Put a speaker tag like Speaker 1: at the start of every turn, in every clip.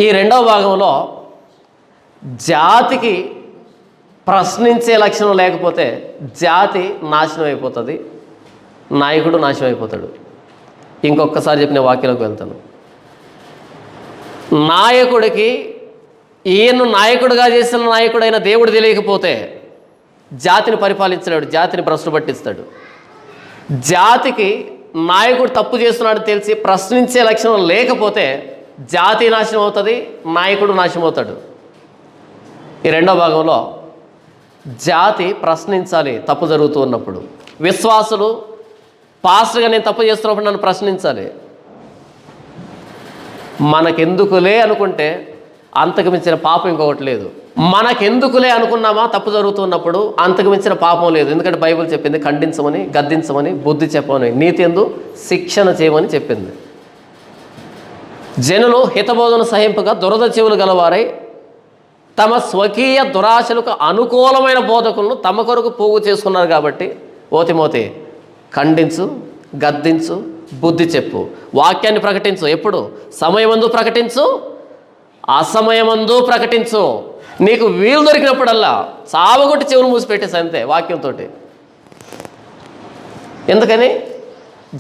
Speaker 1: ఈ రెండవ భాగంలో జాతికి ప్రశ్నించే లక్షణం లేకపోతే జాతి నాశనం అయిపోతుంది, నాయకుడు నాశనం అయిపోతాడు. ఇంకొకసారి చెప్పిన వాక్యంలోకి వెళ్తాను. నాయకుడికి ఈయన నాయకుడిగా చేసిన నాయకుడైన దేవుడు తెలియకపోతే జాతిని పరిపాలించలేడు, జాతిని భ్రష్టు పట్టిస్తాడు. జాతికి నాయకుడు తప్పు చేస్తున్నాడు తెలిసి ప్రశ్నించే లక్షణం లేకపోతే జాతి నాశనం అవుతుంది, నాయకుడు నాశనం అవుతాడు. ఈ రెండో భాగంలో జాతి ప్రశ్నించాలి తప్పు జరుగుతూ ఉన్నప్పుడు. విశ్వాసులు పాస్టర్గా నేను తప్పు చేస్తున్నప్పుడు నన్ను ప్రశ్నించాలి. మనకెందుకులే అనుకుంటే అంతకు మించిన పాపం ఇంకొకటి లేదు. మనకెందుకులే అనుకున్నామా తప్పు జరుగుతున్నప్పుడు అంతకు మించిన పాపం లేదు. ఎందుకంటే బైబిల్ చెప్పింది ఖండించమని, గద్దించమని, బుద్ధి చెప్పమని, నీతి యందు శిక్షణ చేయమని చెప్పింది. జనులు హితబోధన సహింపగా దురద చెవులు గలవారై తమ స్వకీయ దురాశలకు అనుకూలమైన బోధకులను తమ కొరకు పోగు చేసుకున్నారు. కాబట్టి ఓ తిమోతి, ఖండించు, గద్దించు, బుద్ధి చెప్పు, వాక్యాన్ని ప్రకటించు. ఎప్పుడు? సమయమందు ప్రకటించు, అసమయమందు ప్రకటించు. నీకు వీలు దొరికినప్పుడల్లా చావగొట్టి చెవులు మూసిపెట్టేసి అంతే వాక్యంతో. ఎందుకని?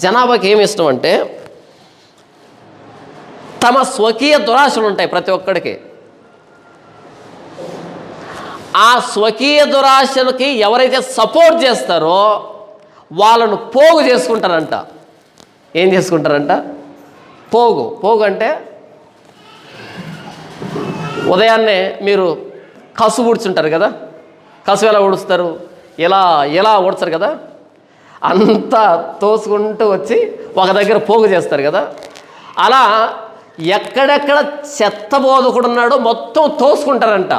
Speaker 1: జనాభాకి ఏమి ఇష్టం అంటే తమ స్వకీయ దురాశలు ఉంటాయి ప్రతి ఒక్కడికి. ఆ స్వకీయ దురాశలకి ఎవరైతే సపోర్ట్ చేస్తారో వాళ్ళను పోగు చేసుకుంటారంట. ఏం చేసుకుంటారంట? పోగు. పోగు అంటే ఉదయాన్నే మీరు కసు ఊడ్చుంటారు కదా, కసు ఎలా ఊడుస్తారు? ఎలా ఊడ్చారు కదా, అంతా తోసుకుంటూ వచ్చి ఒక దగ్గర పోగు చేస్తారు కదా. అలా ఎక్కడెక్కడ చెత్త బోధకుడు ఉన్నాడో మొత్తం తోసుకుంటారంట.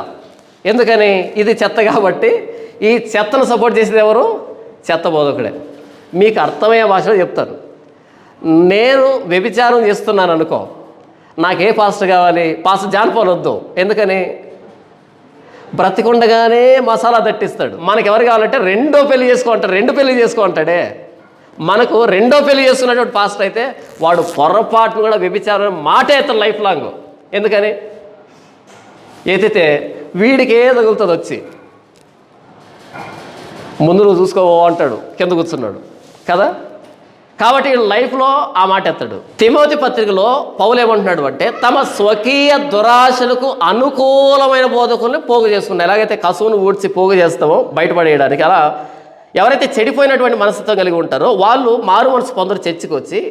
Speaker 1: ఎందుకని? ఇది చెత్త కాబట్టి ఈ చెత్తను సపోర్ట్ చేసేది ఎవరు? చెత్త బోధకుడే. మీకు అర్థమయ్యే భాషలో చెప్తాను. నేను వ్యభిచారం చేస్తున్నాను అనుకో, నాకే పాస్టర్ కావాలి? పాస్టర్ జాన్ పాల్ వద్దు. ఎందుకని? బ్రతికుండగానే మసాలా దట్టిస్తాడు. మనకు ఎవరు కావాలంటే రెండో పెళ్లి చేసుకోంటాడు, రెండు పెళ్లి చేసుకోంటాడే. మనకు రెండో పెళ్లి చేసుకున్నటువంటి పాస్టర్ అయితే వాడు పొరపాటును కూడా వ్యభిచారం మాటే ఎత్తాడు లైఫ్ లాంగ్. ఎందుకని? ఎత్తితే వీడికి ఏ తగులుతుంది వచ్చి, ముందు నువ్వు చూసుకోవో అంటాడు, కింద కూర్చున్నాడు కదా. కాబట్టి లైఫ్లో ఆ మాట ఎత్తాడు. తిమోతి పత్రికలో పౌలు ఏమంటున్నాడు అంటే తమ స్వకీయ దురాశలకు అనుకూలమైన బోధకుల్ని పోగు చేసుకున్నారు. ఎలాగైతే కసువును ఊడ్చి పోగు చేస్తామో బయటపడేయడానికి, అలా ఎవరైతే చెడిపోయినటువంటి మనసుతో కలిగి ఉంటారో వాళ్ళు మారు మనసు పొందరు. చర్చికి వచ్చి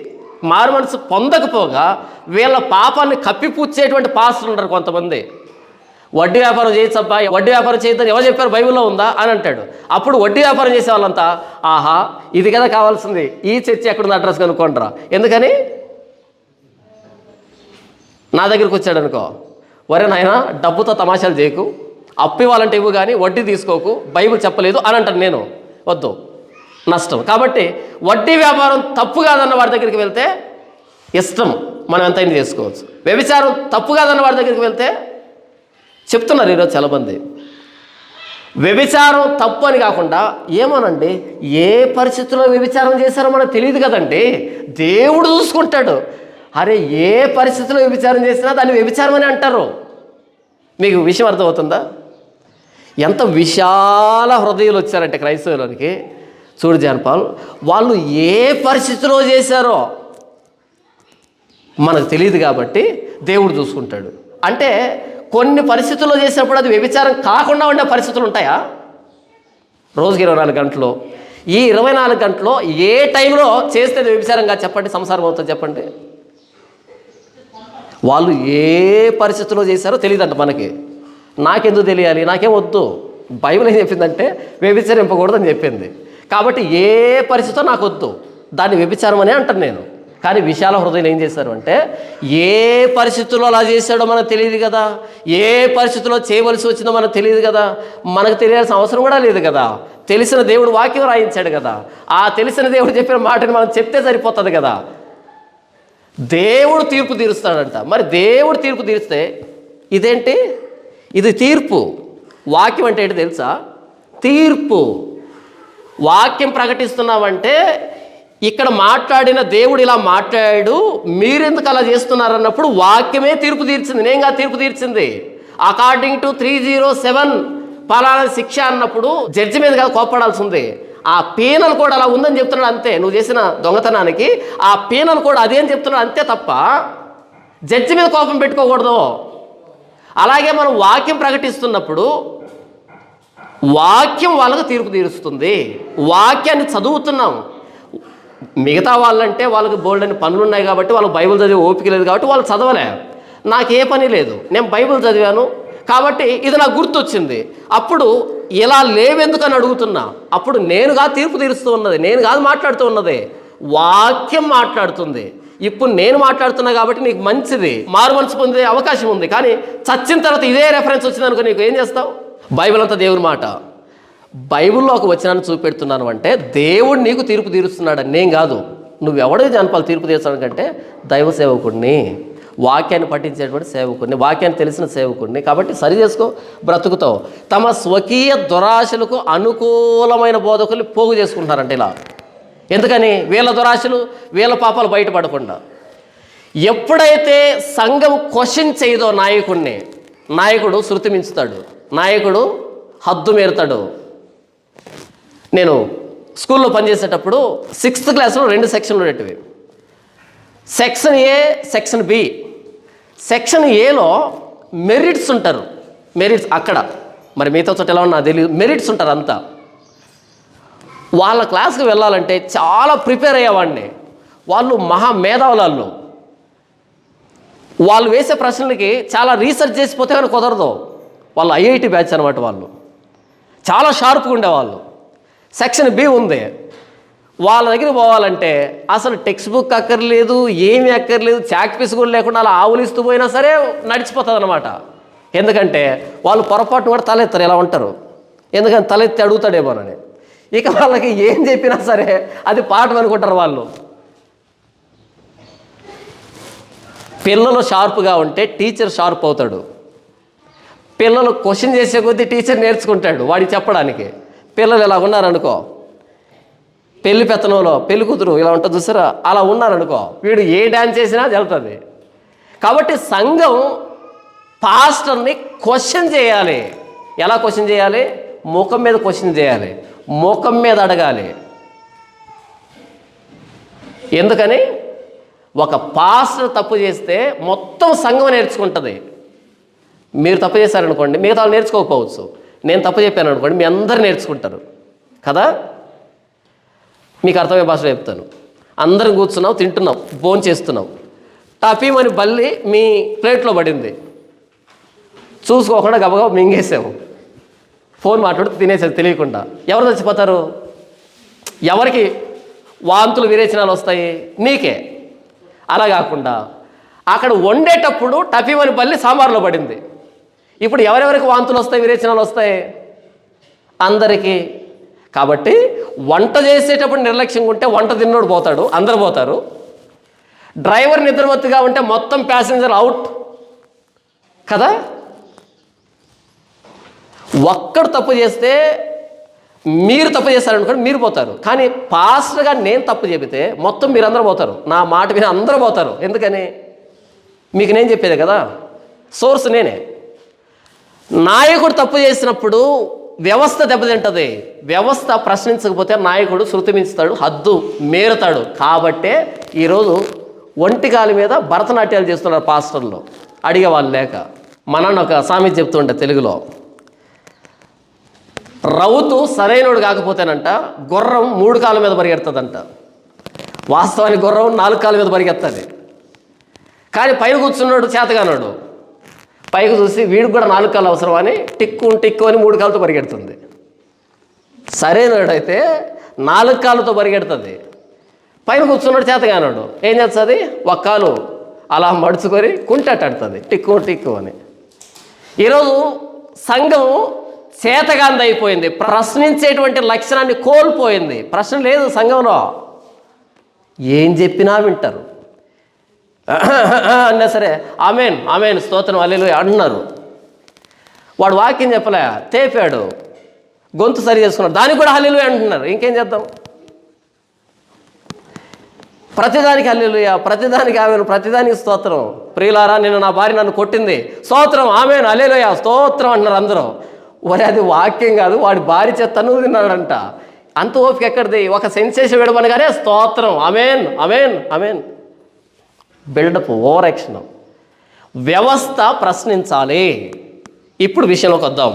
Speaker 1: మారు మనసు పొందకపోగా వీళ్ళ పాపాన్ని కప్పిపుచ్చేటువంటి పాస్టర్లు ఉంటారు కొంతమంది. వడ్డీ వ్యాపారం చేయొచ్చు అబ్బాయి, వడ్డీ వ్యాపారం చేయొద్దని ఎవరు చెప్పారు? బైబిల్లో ఉందా అని అంటాడు. అప్పుడు వడ్డీ వ్యాపారం చేసే వాళ్ళంతా ఆహా ఇది కదా కావాల్సింది, ఈ చర్చి ఎక్కడుంది అడ్రస్ కనుక్కుంటారా. ఎందుకని? నా దగ్గరికి వచ్చాడు అనుకో, వరే నాయన డబ్బుతో తమాషాలు చేయకు, అప్పు ఇవ్వాలంటే ఇవ్వు కానీ వడ్డీ తీసుకోకు, బైబిల్ చెప్పలేదు అని అంటాను నేను. వద్దు, నష్టం. కాబట్టి వడ్డీ వ్యాపారం తప్పు కాదన్న వాడి దగ్గరికి వెళ్తే ఇష్టం, మనం ఎంతైనా చేసుకోవచ్చు. వ్యభిచారం తప్పు కాదన్న వాడి దగ్గరికి వెళ్తే చెప్తున్నారు ఈరోజు చాలామంది. వ్యభిచారం తప్పు అని కాకుండా ఏమోనండి, ఏ పరిస్థితుల్లో వ్యభిచారం చేశారో మనకు తెలియదు కదండి, దేవుడు చూసుకుంటాడు. అరే ఏ పరిస్థితుల్లో వ్యభిచారం చేసినా దాన్ని వ్యభిచారం అని అంటారు. మీకు విషయం అర్థమవుతుందా? ఎంత విశాల హృదయాలు వచ్చారంటే క్రైస్తవులకి. చూడు జాన్ పాల్, వాళ్ళు ఏ పరిస్థితిలో చేశారో మనకు తెలియదు కాబట్టి దేవుడు చూసుకుంటాడు. అంటే కొన్ని పరిస్థితుల్లో చేసినప్పుడు అది వ్యభిచారం కాకుండా ఉండే పరిస్థితులు ఉంటాయా? రోజుకి 24 గంటలు, ఈ 24 గంటలో ఏ టైంలో చేస్తే వ్యభిచారంగా చెప్పండి, సంసారం అవుతుంది చెప్పండి. వాళ్ళు ఏ పరిస్థితుల్లో చేశారో తెలియదంట మనకి. నాకెందుకు తెలియాలి? నాకేం వద్దు. బైబిల్ ఏం చెప్పిందంటే వ్యభిచరింపకూడదని చెప్పింది. కాబట్టి ఏ పరిస్థితితో నాకు వద్దు, దాన్ని వ్యభిచారం అనే అంటాను నేను. కానీ విశాల హృదయం ఏం చేశారు అంటే ఏ పరిస్థితుల్లో అలా చేశాడో మనకు తెలియదు కదా, ఏ పరిస్థితుల్లో చేయవలసి వచ్చిందో మనకు తెలియదు కదా, మనకు తెలియాల్సిన అవసరం కూడా లేదు కదా. తెలిసిన దేవుడు వాక్యం రాయించాడు కదా, ఆ తెలిసిన దేవుడు చెప్పిన మాటని మనం చెప్తే సరిపోతుంది కదా. దేవుడు తీర్పు తీరుస్తాడంట. మరి దేవుడు తీర్పు తీరిస్తే ఇదేంటి? ఇది తీర్పు. వాక్యం అంటే ఏంటి తెలుసా? తీర్పు. వాక్యం ప్రకటిస్తున్నామంటే ఇక్కడ మాట్లాడిన దేవుడు ఇలా మాట్లాడాడు, మీరెందుకు అలా చేస్తున్నారు అన్నప్పుడు వాక్యమే తీర్పు తీర్చింది, నేనుగా తీర్పు తీర్చింది. అకార్డింగ్ టు 307 పలానా శిక్ష అన్నప్పుడు జడ్జి మీద కాదు కోప్పడాల్సి ఉంది. ఆ పీనల్ కూడా అలా ఉందని చెప్తున్నాడు అంతే. నువ్వు చేసిన దొంగతనానికి ఆ పీనల్ కూడా అదే అని చెప్తున్నాడు అంతే తప్ప జడ్జి మీద కోపం పెట్టుకోకూడదు. అలాగే మనం వాక్యం ప్రకటిస్తున్నప్పుడు వాక్యం వాళ్ళకు తీర్పు తీరుస్తుంది. వాక్యాన్ని చదువుతున్నాం. మిగతా వాళ్ళంటే వాళ్ళకి బోల్డని పనులు ఉన్నాయి కాబట్టి వాళ్ళకి బైబిల్ చదివే ఓపిక లేదు కాబట్టి వాళ్ళు చదవలే. నాకే పని లేదు, నేను బైబిల్ చదివాను కాబట్టి ఇది నాకు గుర్తొచ్చింది. అప్పుడు ఇలా లేవెందుకని అడుగుతున్నా. అప్పుడు నేనుగా తీర్పు తీరుస్తూ ఉన్నది, నేను కాదు మాట్లాడుతూ ఉన్నది, వాక్యం మాట్లాడుతుంది. ఇప్పుడు నేను మాట్లాడుతున్నా కాబట్టి నీకు మంచిది, మారు మనసు పొందే అవకాశం ఉంది. కానీ చచ్చిన తర్వాత ఇదే రెఫరెన్స్ వచ్చిందనుకో నీకు ఏం చేస్తావు? బైబిల్ అంతా దేవుని మాట. బైబిల్లో ఒక వచనాన్ని చూపెడుతున్నాను అంటే దేవుడు నీకు తీర్పు తీరుస్తున్నాడు, నేను కాదు. నువ్వెవడో జనపాలు తీర్పు తీర్చడానికంటే దైవ సేవకుడిని, వాక్యాన్ని పఠించేటువంటి సేవకుడిని, వాక్యాన్ని తెలిసిన సేవకుడిని. కాబట్టి సరి చేసుకో, బ్రతుకుతావు. తమ స్వకీయ దురాశలకు అనుకూలమైన బోధకుల్ని పోగు చేసుకుంటున్నారంటే ఇలా. ఎందుకని? వీళ్ళ దురాశలు, వీళ్ళ పాపాలు బయటపడకుండా. ఎప్పుడైతే సంఘం క్వశ్చన్ చేయదో నాయకుడిని, నాయకుడు శృతి మించుతాడు, నాయకుడు హద్దు మీరుతాడు. నేను స్కూల్లో పనిచేసేటప్పుడు 6th క్లాస్లో 2 సెక్షన్లు ఉండేటివి. Section A, section B. సెక్షన్ ఏలో మెరిట్స్ ఉంటారు. మెరిట్స్ అక్కడ మరి మిగతా చోట ఎలా ఉన్నా తెలియదు, మెరిట్స్ ఉంటారు అంతా. వాళ్ళ క్లాస్కి వెళ్ళాలంటే చాలా ప్రిపేర్ అయ్యేవాడిని. వాళ్ళు మహా మేధావులు. వాళ్ళు వేసే ప్రశ్నలకి చాలా రీసెర్చ్ చేసిపోతే కానీ కుదరదు. వాళ్ళు ఐఐటి బ్యాచ్ అనమాట. వాళ్ళు చాలా షార్ప్గా ఉండేవాళ్ళు. సెక్షన్ బి ఉంది, వాళ్ళ దగ్గర పోవాలంటే అసలు టెక్స్ట్ బుక్ అక్కర్లేదు, ఏమీ అక్కర్లేదు, చాక్ పీస్ కూడా లేకుండా అలా ఆవులిస్తూ పోయినా సరే నడిచిపోతుంది అనమాట. ఎందుకంటే వాళ్ళు పొరపాటు కూడా తలెత్తారు, ఎలా ఉంటారు. ఎందుకంటే తలెత్తి అడుగుతాడేమోనని. ఇక వాళ్ళకి ఏం చెప్పినా సరే అది పాఠం అనుకుంటారు వాళ్ళు. పిల్లలు షార్ప్గా ఉంటే టీచర్ షార్ప్ అవుతాడు. పిల్లలు క్వశ్చన్ చేసే కొద్దీ టీచర్ నేర్చుకుంటాడు వాడికి చెప్పడానికి. పిల్లలు ఇలా ఉన్నారనుకో, పెళ్లి పెత్తనంలో పెళ్లి కూతురు ఇలా ఉంటుంది చూసారా, అలా ఉన్నారనుకో, వీడు ఏ డ్యాన్స్ చేసినా వెళ్తుంది. కాబట్టి సంఘం పాస్టర్ని క్వశ్చన్ చేయాలి. ఎలా క్వశ్చన్ చేయాలి? ముఖం మీద క్వశ్చన్ చేయాలి, ముఖం మీద అడగాలి. ఎందుకని? ఒక పాస్టర్ తప్పు చేస్తే మొత్తం సంఘం నేర్చుకుంటుంది. మీరు తప్పు చేశారనుకోండి, మిగతా వాళ్ళు నేర్చుకోకపోవచ్చు. నేను తప్పు చెప్పాను అనుకోండి, మీ అందరు నేర్చుకుంటారు కదా. మీకు అర్థమయ్యే భాషలో చెప్తాను. అందరం కూర్చున్నావు, తింటున్నావు, భోజనం చేస్తున్నావు, టపీమని బల్లి మీ ప్లేట్లో పడింది, చూసుకోకుండా గబగబా మింగేసాము, ఫోన్ మాట్లాడుతూ తినేసారు తెలియకుండా. ఎవరు చచ్చిపోతారు? ఎవరికి వాంతులు విరేచనాలు వస్తాయి? నీకే. అలా కాకుండా అక్కడ వండేటప్పుడు టపీమని బల్లి సాంబార్లో పడింది. ఇప్పుడు ఎవరెవరికి వాంతులు వస్తాయి, విరేచనాలు వస్తాయి? అందరికీ. కాబట్టి వంట చేసేటప్పుడు నిర్లక్ష్యంగా ఉంటే వంట తిన్నోడు పోతాడు, అందరు పోతారు. డ్రైవర్ నిద్రమత్తుగా ఉంటే మొత్తం ప్యాసింజర్ అవుట్ కదా. ఒక్కడు తప్పు చేస్తే, మీరు తప్పు చేస్తారనుకోండి, మీరు పోతారు. కానీ పాస్టర్గా నేను తప్పు చెబితే మొత్తం మీరందరూ పోతారు, నా మాట విని అందరూ పోతారు. ఎందుకని? మీకు నేను చెప్పేది కదా, సోర్స్ నేనే. నాయకుడు తప్పు చేసినప్పుడు వ్యవస్థ దెబ్బతింటుంది. వ్యవస్థ ప్రశ్నించకపోతే నాయకుడు శృతి మించుతాడు, హద్దు మేరుతాడు. కాబట్టే ఈరోజు ఒంటికాలి మీద భరతనాట్యాలు చేస్తున్నారు పాస్టర్లు, అడిగేవాళ్ళు లేక. మన ఒక సామెత చెప్తుంటే తెలుగులో, రౌతు సరైనోడు కాకపోతేనంట గుర్రం 3 కాళ్ళ మీద పరిగెడుతుందంట. వాస్తవానికి గుర్రం 4 కాళ్ళ మీద పరిగెత్తది. కానీ పైన కూర్చున్నాడు చేతగానాడు, పైకి చూసి వీడికి కూడా 4 కాళ్ళు అవసరం అని టిక్కు టిక్కు అని 3 కాళ్ళతో పరిగెడుతుంది. సరైనడైతే 4 కాళ్ళతో పరిగెడుతుంది. పైన కూర్చున్నాడు చేతగానాడు ఏం చేస్తుంది? 1 కాలు అలా మడుచుకొని కుంటట్టుతుంది టిక్కు టిక్కు అని. ఈరోజు సంఘం చేతగాంది అయిపోయింది, ప్రశ్నించేటువంటి లక్షణాన్ని కోల్పోయింది. ప్రశ్న లేదు సంఘంలో, ఏం చెప్పినా వింటారు. అన్నా సరే ఆమెన్ ఆమెన్ స్తోత్రం హల్లెలూయా అంటున్నారు. వాడు వాక్యం చెప్పలే, తేపాడు, గొంతు సరి చేసుకున్నాడు, దానికి కూడా హల్లెలూయా అంటున్నారు. ఇంకేం చేద్దాం? ప్రతిదానికి హల్లెలూయా, ప్రతిదానికి ఆమెను, ప్రతిదానికి స్తోత్రం. ప్రియులారా, నేను నా భార్య నన్ను కొట్టింది, స్తోత్రం, ఆమెను, హల్లెలూయా, స్తోత్రం అంటున్నారు అందరూ. మరి అది వాక్యం కాదు, వాడి భార్య చేత తన్నులు తిన్నాడంట. అంత ఓపిక ఎక్కడిది? ఒక సెన్సేషన్ విడమనగానే స్తోత్రం, amen, amen, amen. Buildup, over action. వ్యవస్థ ప్రశ్నించాలి. ఇప్పుడు విషయంలోకి వద్దాం.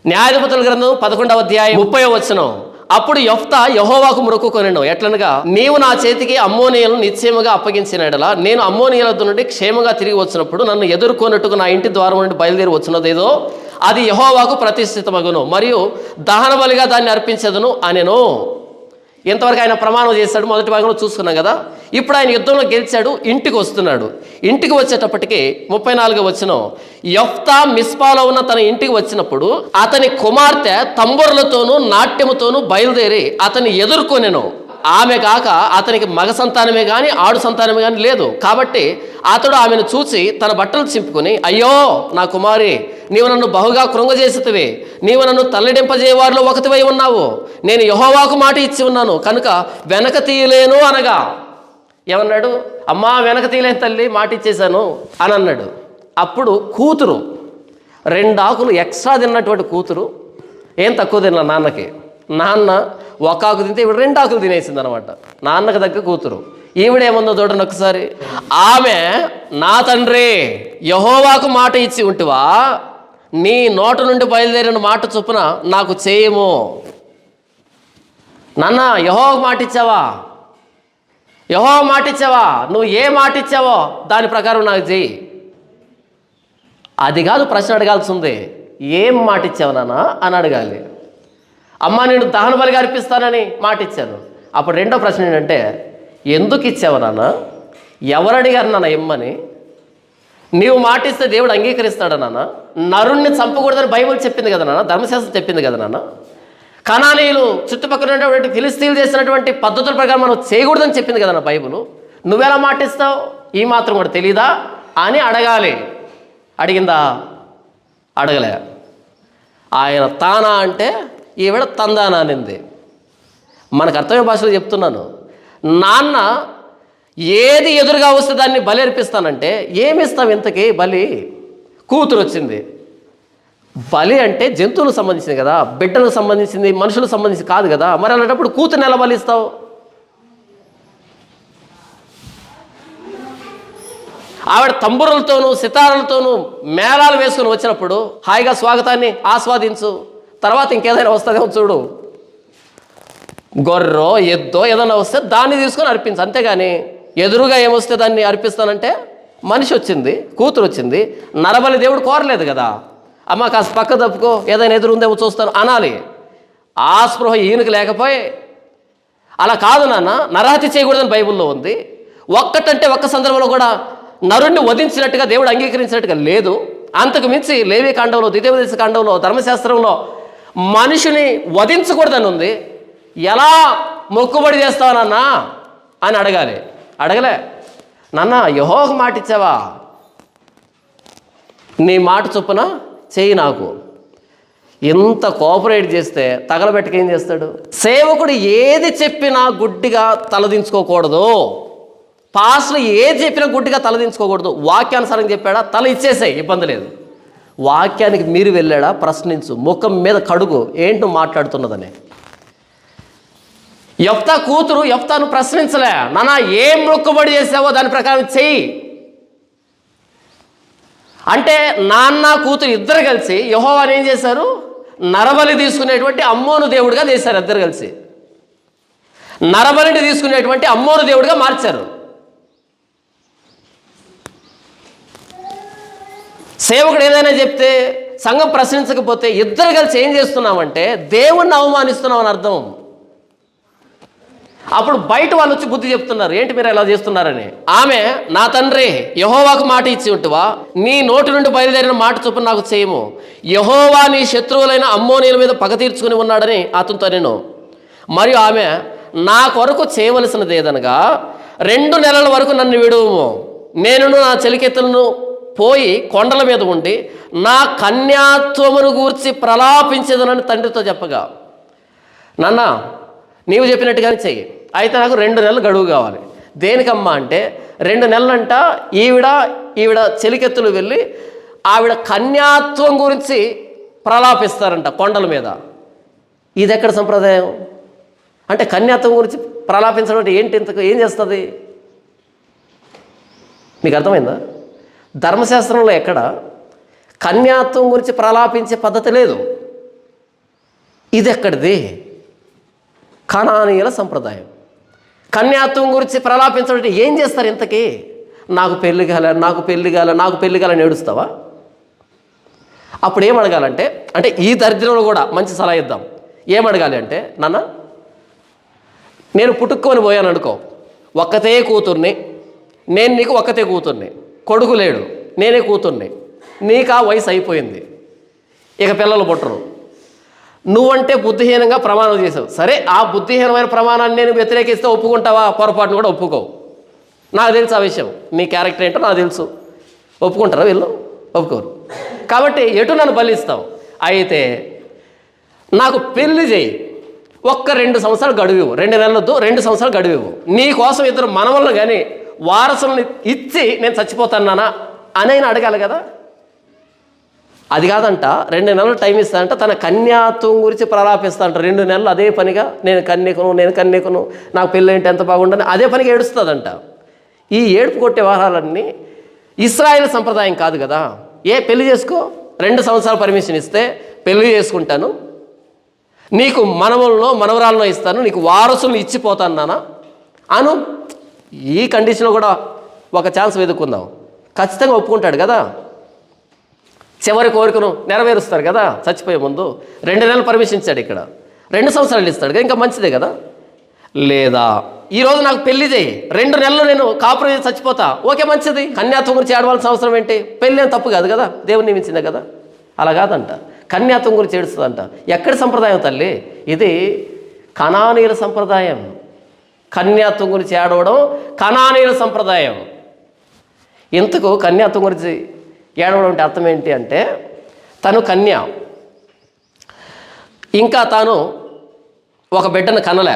Speaker 1: న్యాయాధిపతుల గ్రంథం 11వ అధ్యాయం 30వ వచనం. అప్పుడు యెఫ్తా యెహోవాకు మొక్కుకొనెను, ఎట్లనగా, నీవు నా చేతికి అమ్మోనీయులను నిశ్చయముగా అప్పగించిన ఎడల నేను అమ్మోనీయుల నుండి క్షేమంగా తిరిగి వచ్చినప్పుడు నన్ను ఎదుర్కొన్నట్టుకు నా ఇంటి ద్వారం నుండి బయలుదేరి వచ్చినదేదో అది యెహోవాకు ప్రతిష్ఠితమగును, మరియు దహన బలిగా దాన్ని అర్పించదును అనెను. ఇంతవరకు ఆయన ప్రమాణం చేశాడు, మొదటి భాగంలో చూసుకున్నాం కదా. ఇప్పుడు ఆయన యుద్ధంలో గెలిచాడు, ఇంటికి వస్తున్నాడు. ఇంటికి వచ్చేటప్పటికి 34వ వచనం, యెఫ్తా మిస్పాలో ఉన్న తన ఇంటికి వచ్చినప్పుడు అతని కుమార్తె తంబురులతోనూ నాట్యముతోనూ బయలుదేరి అతన్ని ఎదుర్కొనెను. ఆమె కాక అతనికి మగ సంతానమే కానీ ఆడు సంతానమే కానీ లేదు. కాబట్టి అతడు ఆమెను చూసి తన బట్టలు చింపుకొని, అయ్యో నా కుమారి, నీవు నన్ను బహుగా కృంగజేసితివి, నీవు నన్ను తల్లడింపజేవారిలో ఒకటివై ఉన్నావు, నేను యెహోవాకు మాట ఇచ్చి ఉన్నాను కనుక వెనక తీయలేను అనగా. ఏమన్నాడు? అమ్మా, వెనక తీయలేని తల్లి, మాట ఇచ్చేశాను అని అన్నాడు. అప్పుడు కూతురు, 2 ఆకులు ఎక్స్ట్రా తిన్నటువంటి కూతురు, ఏం తక్కువ తిన్నా నాన్నకి. నాన్న ఒక ఆకు తింటే ఇవిడ 2 ఆకులు తినేసింది అనమాట. నాన్నకు దగ్గర కూతురు. ఈవిడేముందో చూడండి ఒకసారి. ఆమె, నా తండ్రి, యెహోవాకు మాట ఇచ్చి ఉంటివా, నీ నోట నుండి బయలుదేరిన మాట చొప్పున నాకు చేయము. నాన్న, యెహోవాకు మాట ఇచ్చావా? యెహోవా మాట ఇచ్చావా? నువ్వు ఏ మాట ఇచ్చావో దాని ప్రకారం నాకు చెయ్యి. అది కాదు ప్రశ్న అడగాల్సింది, ఏం మాట ఇచ్చావు నాన్న అని అడగాలి. అమ్మ, నేను దహన బలిగా అర్పిస్తానని మాట ఇచ్చాను. అప్పుడు రెండో ప్రశ్న ఏంటంటే, ఎందుకు ఇచ్చావు నాన్న? ఎవరు అడిగారు నాన్న ఇమ్మని? నీవు మాటిస్తే దేవుడు అంగీకరిస్తాడా నాన్న? నరుణ్ణి చంపకూడదని బైబిల్ చెప్పింది కదా నాన్న, ధర్మశాస్త్రం చెప్పింది కదా నాన్న. కనానీయులు చుట్టుపక్కల ఉన్నటువంటి ఫిలిస్తీన్లు చేసినటువంటి పద్ధతుల ప్రకారం మనం చేయకూడదని చెప్పింది కదా నా బైబిల్. నువ్వెలా మాటిస్తావు? ఈ మాత్రం కూడా తెలీదా అని అడగాలి. అడిగిందా? అడగలే. ఆయన తానా అంటే ఈవిడ తందానా అనింది. మనకు అర్థమయ్యే భాషలో చెప్తున్నాను. నాన్న ఏది ఎదురుగా వస్తే దాన్ని బలి అర్పిస్తానంటే ఏమిస్తాం ఇంతకీ బలి? కూతురు వచ్చింది. బలి అంటే జంతువులకు సంబంధించింది కదా, బిడ్డలకు సంబంధించింది, మనుషులకు సంబంధించి కాదు కదా. మరి అలాంటప్పుడు కూతురుని ఎలా బలిస్తావు? ఆవిడ తంబురులతోనూ సితారాలతోనూ మేళాలు వేసుకొని వచ్చినప్పుడు హాయిగా స్వాగతాన్ని ఆస్వాదించు, తర్వాత ఇంకేదైనా వస్తుందేమో చూడు. గొర్రో ఎద్దో ఏదైనా వస్తే దాన్ని తీసుకొని అర్పించు, అంతేగాని ఎదురుగా ఏమొస్తే దాన్ని అర్పిస్తానంటే మనిషి వచ్చింది, కూతురు వచ్చింది, నరబలి దేవుడు కోరలేదు కదా. అమ్మ కాస్త పక్క తప్పుకో, ఏదైనా ఎదురుందేమో చూస్తాను అనాలి. ఆ స్పృహ ఈయనకి లేకపోయి, అలా కాదు నాన్న, నరహత్య చేయకూడదని బైబిల్లో ఉంది. ఒక్కటంటే ఒక్క సందర్భంలో కూడా నరుణ్ణి వధించినట్టుగా దేవుడు అంగీకరించినట్టుగా లేదు. అంతకు మించి లేవి కాండంలో, ద్వితీయోపదేశ కాండంలో, ధర్మశాస్త్రంలో మనిషిని వధించకూడదని ఉంది. ఎలా మొక్కుబడి చేస్తావనన్నా అని అడగాలి. అడగలే. నాన్న, యెహోవాకు మాట ఇచ్చావా? నీ మాట చొప్పున చెయ్యి నాకు. ఎంత కోఆపరేట్ చేస్తే తగలబెట్టకేం చేస్తాడు? సేవకుడు ఏది చెప్పినా గుడ్డిగా తలదించుకోకూడదు. పాస్లు ఏది చెప్పినా గుడ్డిగా తలదించుకోకూడదు. వాక్యానుసారం చెప్పాడా, తల ఇచ్చేసాయి, ఇబ్బంది లేదు. వాక్యానికి మీరు వెళ్ళాడా, ప్రశ్నించు, ముఖం మీద కడుగు, ఏంటి నువ్వు మాట్లాడుతున్నదని. యెఫ్తా కూతురు యెఫ్తాను ప్రశ్నించలే. నాన్న ఏం మొక్కుబడి చేసావో దాని ప్రకారం చెయ్యి అంటే, నాన్న కూతురు ఇద్దరు కలిసి యెహోవాని ఏం చేశారు? నరబలి తీసుకునేటువంటి అమ్మోను దేవుడిగా చేశారు. ఇద్దరు కలిసి నరబలిని తీసుకునేటువంటి అమ్మోను దేవుడిగా మార్చారు. సేవకుడు ఏదైనా చెప్తే సంఘం ప్రశ్నించకపోతే ఇద్దరు కలిసి ఏం చేస్తున్నామంటే దేవుణ్ణి అవమానిస్తున్నామని అర్థం. అప్పుడు బయట వాళ్ళు వచ్చి బుద్ధి చెప్తున్నారు, ఏంటి మీరు ఎలా చేస్తున్నారని. ఆమె, నా తండ్రి, యెహోవాకు మాట ఇచ్చి ఉంటువా, నీ నోటి నుండి బయలుదేరిన మాట చొప్పున నాకు చేయము. యెహోవా నీ శత్రువులైన అమ్మోనీయుల మీద పగ తీర్చుకుని ఉన్నాడని అతనితో నేను. మరియు ఆమె, నా కొరకు చేయవలసినది ఏదనగా 2 నెలల వరకు నన్ను విడువుము, నేను నా చెలికెత్తలను పోయి కొండల మీద ఉండి నా కన్యాత్వమును గూర్చి ప్రలాపించేదనని తండ్రితో చెప్పగా, నాన్న నీవు చెప్పినట్టుగానే చెయ్యి, అయితే నాకు 2 నెలలు గడువు కావాలి. దేనికమ్మా అంటే 2 నెలలంట ఈవిడ చెలికెత్తులు వెళ్ళి ఆవిడ కన్యాత్వం గురించి ప్రలాపిస్తారంట కొండల మీద. ఇది ఎక్కడ సంప్రదాయం? అంటే కన్యాత్వం గురించి ప్రలాపించడం అంటే ఏంటి? ఇంతకు ఏం చేస్తుంది? మీకు అర్థమైందా? ధర్మశాస్త్రంలో ఎక్కడ కన్యాత్వం గురించి ప్రలాపించే పద్ధతి లేదు. ఇది ఎక్కడిది? కనానీయుల సంప్రదాయం. కన్యాత్వం గురించి ప్రలాపించడం అంటే ఏం చేస్తారు ఇంతకీ? నాకు పెళ్లి కాలని ఏడుస్తావా? అప్పుడు ఏం అడగాలంటే, అంటే ఈ దరిద్రంలో కూడా మంచి సలహా ఇద్దాం. ఏమడగాలి అంటే, నాన్న నేను పుట్టుక్కొని పోయాను అనుకో, ఒక్కతే కూతుర్ని, నేను నీకు ఒక్కతే కూతుర్ని, కొడుకు లేడు, నేనే కూతుర్ని, నీకు ఆ వయసు అయిపోయింది, ఇక పిల్లలు పుట్టరు. నువ్వంటే బుద్ధిహీనంగా ప్రమాణం చేసావు. సరే, ఆ బుద్ధిహీనమైన ప్రమాణాన్ని నేను వ్యతిరేకిస్తే ఒప్పుకుంటావా? పొరపాటును కూడా ఒప్పుకోవు. నాకు తెలుసు ఆ విషయం, నీ క్యారెక్టర్ ఏంటో నాకు తెలుసు. ఒప్పుకుంటారా వీళ్ళు? ఒప్పుకోరు. కాబట్టి ఎటు నన్ను బలిస్తావు? అయితే నాకు పెళ్లి చేయి, ఒక్క 2 సంవత్సరాలు గడువు, 2 నెలలతో 2 సంవత్సరాలు గడువు, నీ కోసం 2 మనవలను కానీ వారసులను ఇచ్చి నేను చచ్చిపోతానా అని అడగాలి కదా. అది కాదంట, 2 నెలలు టైం ఇస్తానంట, తన కన్యాత్వం గురించి ప్రలాపిస్తానంట. 2 నెలలు అదే పనిగా నేను కన్యకును, నాకు పెళ్ళి ఏంటి ఎంత బాగుండని అదే పనిగా ఏడుస్తుందంట. ఈ ఏడుపు కొట్టే వ్యవహారాలన్నీ ఇశ్రాయేల్ సంప్రదాయం కాదు కదా. పెళ్లి చేసుకో, 2 సంవత్సరాలు పర్మిషన్ ఇస్తే పెళ్లి చేసుకుంటాను, నీకు మనవరాలను ఇస్తాను, నీకు వారసులను ఇచ్చిపోతాను నాన్న అను. ఈ కండిషన్లో కూడా ఒక ఛాన్స్ వెతుక్కుందాం. ఖచ్చితంగా ఒప్పుకుంటాడు కదా. చివరి కోరికను నెరవేరుస్తారు కదా చచ్చిపోయే ముందు. 2 నెలలు పర్మిషన్ ఇచ్చాడు, ఇక్కడ 2 సంవత్సరాలు ఇస్తాడు కదా, ఇంకా మంచిదే కదా. లేదా ఈరోజు నాకు పెళ్లి చేయి, 2 నెలలు నేను కాపురం చేసి చచ్చిపోతా, ఓకే మంచిది. కన్యాత్వం గురించి ఏడవలసిన అవసరం ఏంటి? పెళ్ళి ఏం తప్పు కాదు కదా, దేవుని నియమించిందే కదా. అలా కాదంట, కన్యాత్వం గురించి ఏడుస్తుందంట. ఎక్కడి సంప్రదాయం తల్లి? ఇది కనానీయుల సంప్రదాయం. కన్యాత్వం గురించి ఏడవడం కనానీయుల సంప్రదాయం. ఇంతకు కన్యాత్వం గురించి ఏడవడం అంటే అర్థం ఏంటి అంటే, తను కన్య, ఇంకా తాను ఒక బిడ్డను కనలే.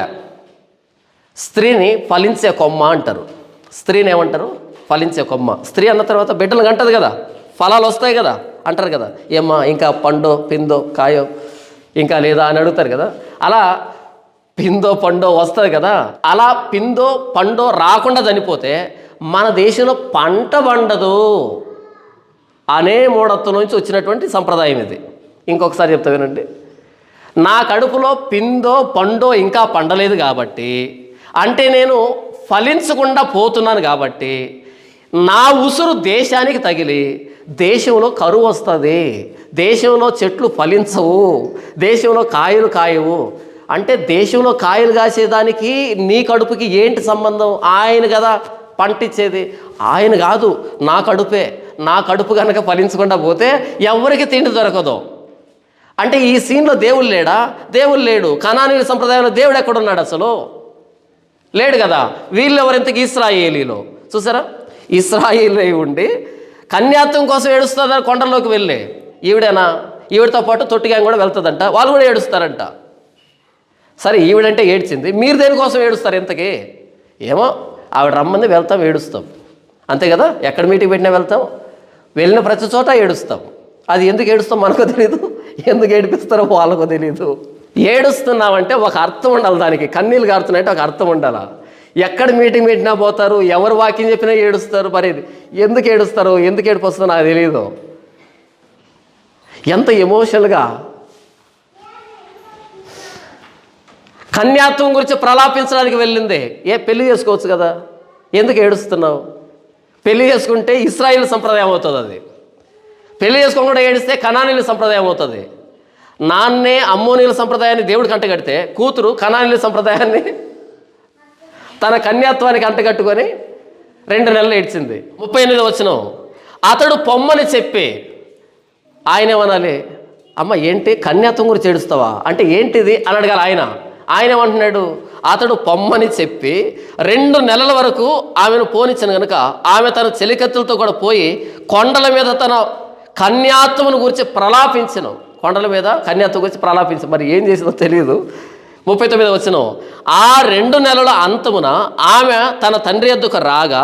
Speaker 1: స్త్రీని ఫలించే కొమ్మ అంటారు. స్త్రీని ఏమంటారు? ఫలించే కొమ్మ. స్త్రీ అన్న తర్వాత బిడ్డలు కంటది కదా, ఫలాలు వస్తాయి కదా అంటారు కదా. ఏమ్మా ఇంకా పండో పిందో కాయో ఇంకా లేదా అని అడుగుతారు కదా. అలా పిందో పండో వస్తుంది కదా. అలా పిందో పండో రాకుండా చనిపోతే మన దేశంలో పంట పండదు అనే మూఢత్వం నుంచి వచ్చినటువంటి సంప్రదాయం ఇది. ఇంకొకసారి చెప్తా వినండి. నా కడుపులో పిందో పండో ఇంకా పండలేదు కాబట్టి, అంటే నేను ఫలించకుండా పోతున్నాను కాబట్టి, నా ఉసురు దేశానికి తగిలి దేశంలో కరువు వస్తుంది, దేశంలో చెట్లు ఫలించవు, దేశంలో కాయలు కాయవు. అంటే దేశంలో కాయలు కాసేదానికి నీ కడుపుకి ఏంటి సంబంధం? ఆయన కదా పంటిచ్చేది, ఆయన కాదు, నా కడుపే. నా కడుపు కనుక ఫలించకుండా పోతే ఎవరికి తిండి దొరకదు. అంటే ఈ సీన్లో దేవుడు లేడా? దేవుడు లేడు. కనానీయుల సంప్రదాయంలో దేవుడు ఎక్కడున్నాడు? అసలు లేడు కదా. వీళ్ళు ఎవరింతకి? ఇశ్రాయేలీలో. చూసారా, ఇశ్రాయేలీ ఉండి కన్యాత్వం కోసం ఏడుస్తుందని కొండల్లోకి వెళ్ళి, ఈవిడేనా? ఈవిడతో పాటు తొట్టిగా కూడా వెళ్తుందంట, వాళ్ళు కూడా ఏడుస్తారంట. సరే, ఈవిడంటే ఏడ్చింది, మీరు దేనికోసం ఏడుస్తారు ఇంతకీ? ఏమో ఆవిడ రమ్మంది, వెళ్తాం, ఏడుస్తాం, అంతే కదా. ఎక్కడ మీటింగ్ పెట్టినా వెళ్తాం, వెళ్ళిన ప్రతి చోట ఏడుస్తాం. అది ఎందుకు ఏడుస్తాం మనకు తెలియదు, ఎందుకు ఏడిపిస్తారో వాళ్ళకు తెలియదు. ఏడుస్తున్నామంటే ఒక అర్థం ఉండాలి దానికి. కన్నీళ్ళు గారుతున్నాయంటే ఒక అర్థం ఉండాలా. ఎక్కడ మీటింగ్ పెట్టినా పోతారు, ఎవరు వాకింగ్ చెప్పినా ఏడుస్తారు. మరి ఎందుకు ఏడుస్తారు, ఎందుకు ఏడుపు వస్తుందో నాకు తెలియదు. ఎంత ఎమోషనల్గా కన్యాత్వం గురించి ప్రలాపించడానికి వెళ్ళింది. పెళ్లి చేసుకోవచ్చు కదా, ఎందుకు ఏడుస్తున్నావు? పెళ్లి చేసుకుంటే ఇశ్రాయేల్ సంప్రదాయం అవుతుంది అది. పెళ్లి చేసుకోకుండా ఏడిస్తే కనానీయుల సంప్రదాయం అవుతుంది. నాన్నే అమ్మోనీయుల సంప్రదాయాన్ని దేవుడికి అంటగడితే, కూతురు కనానీయుల సంప్రదాయాన్ని తన కన్యాత్వానికి అంటగట్టుకొని 2 నెలలు ఏడ్చింది. 38వ వచనం, అతడు పొమ్మని చెప్పి, ఆయన ఏమనాలి? అమ్మ ఏంటి కన్యాత్వం గురించి ఏడుస్తావా అంటే ఏంటిది అని అడగాలి. ఆయన ఏమంటున్నాడు? అతడు పొమ్మని చెప్పి 2 నెలల వరకు ఆమెను పోనిచ్చాను కనుక ఆమె తన చెలికత్తులతో కూడా పోయి కొండల మీద తన కన్యాత్వమును గురించి ప్రలాపించను. కొండల మీద కన్యాత్వం గురించి ప్రలాపించను. మరి ఏం చేసిందో తెలియదు. 39వ వచనం, ఆ 2 నెలల అంతమున ఆమె తన తండ్రి యొద్దకు రాగా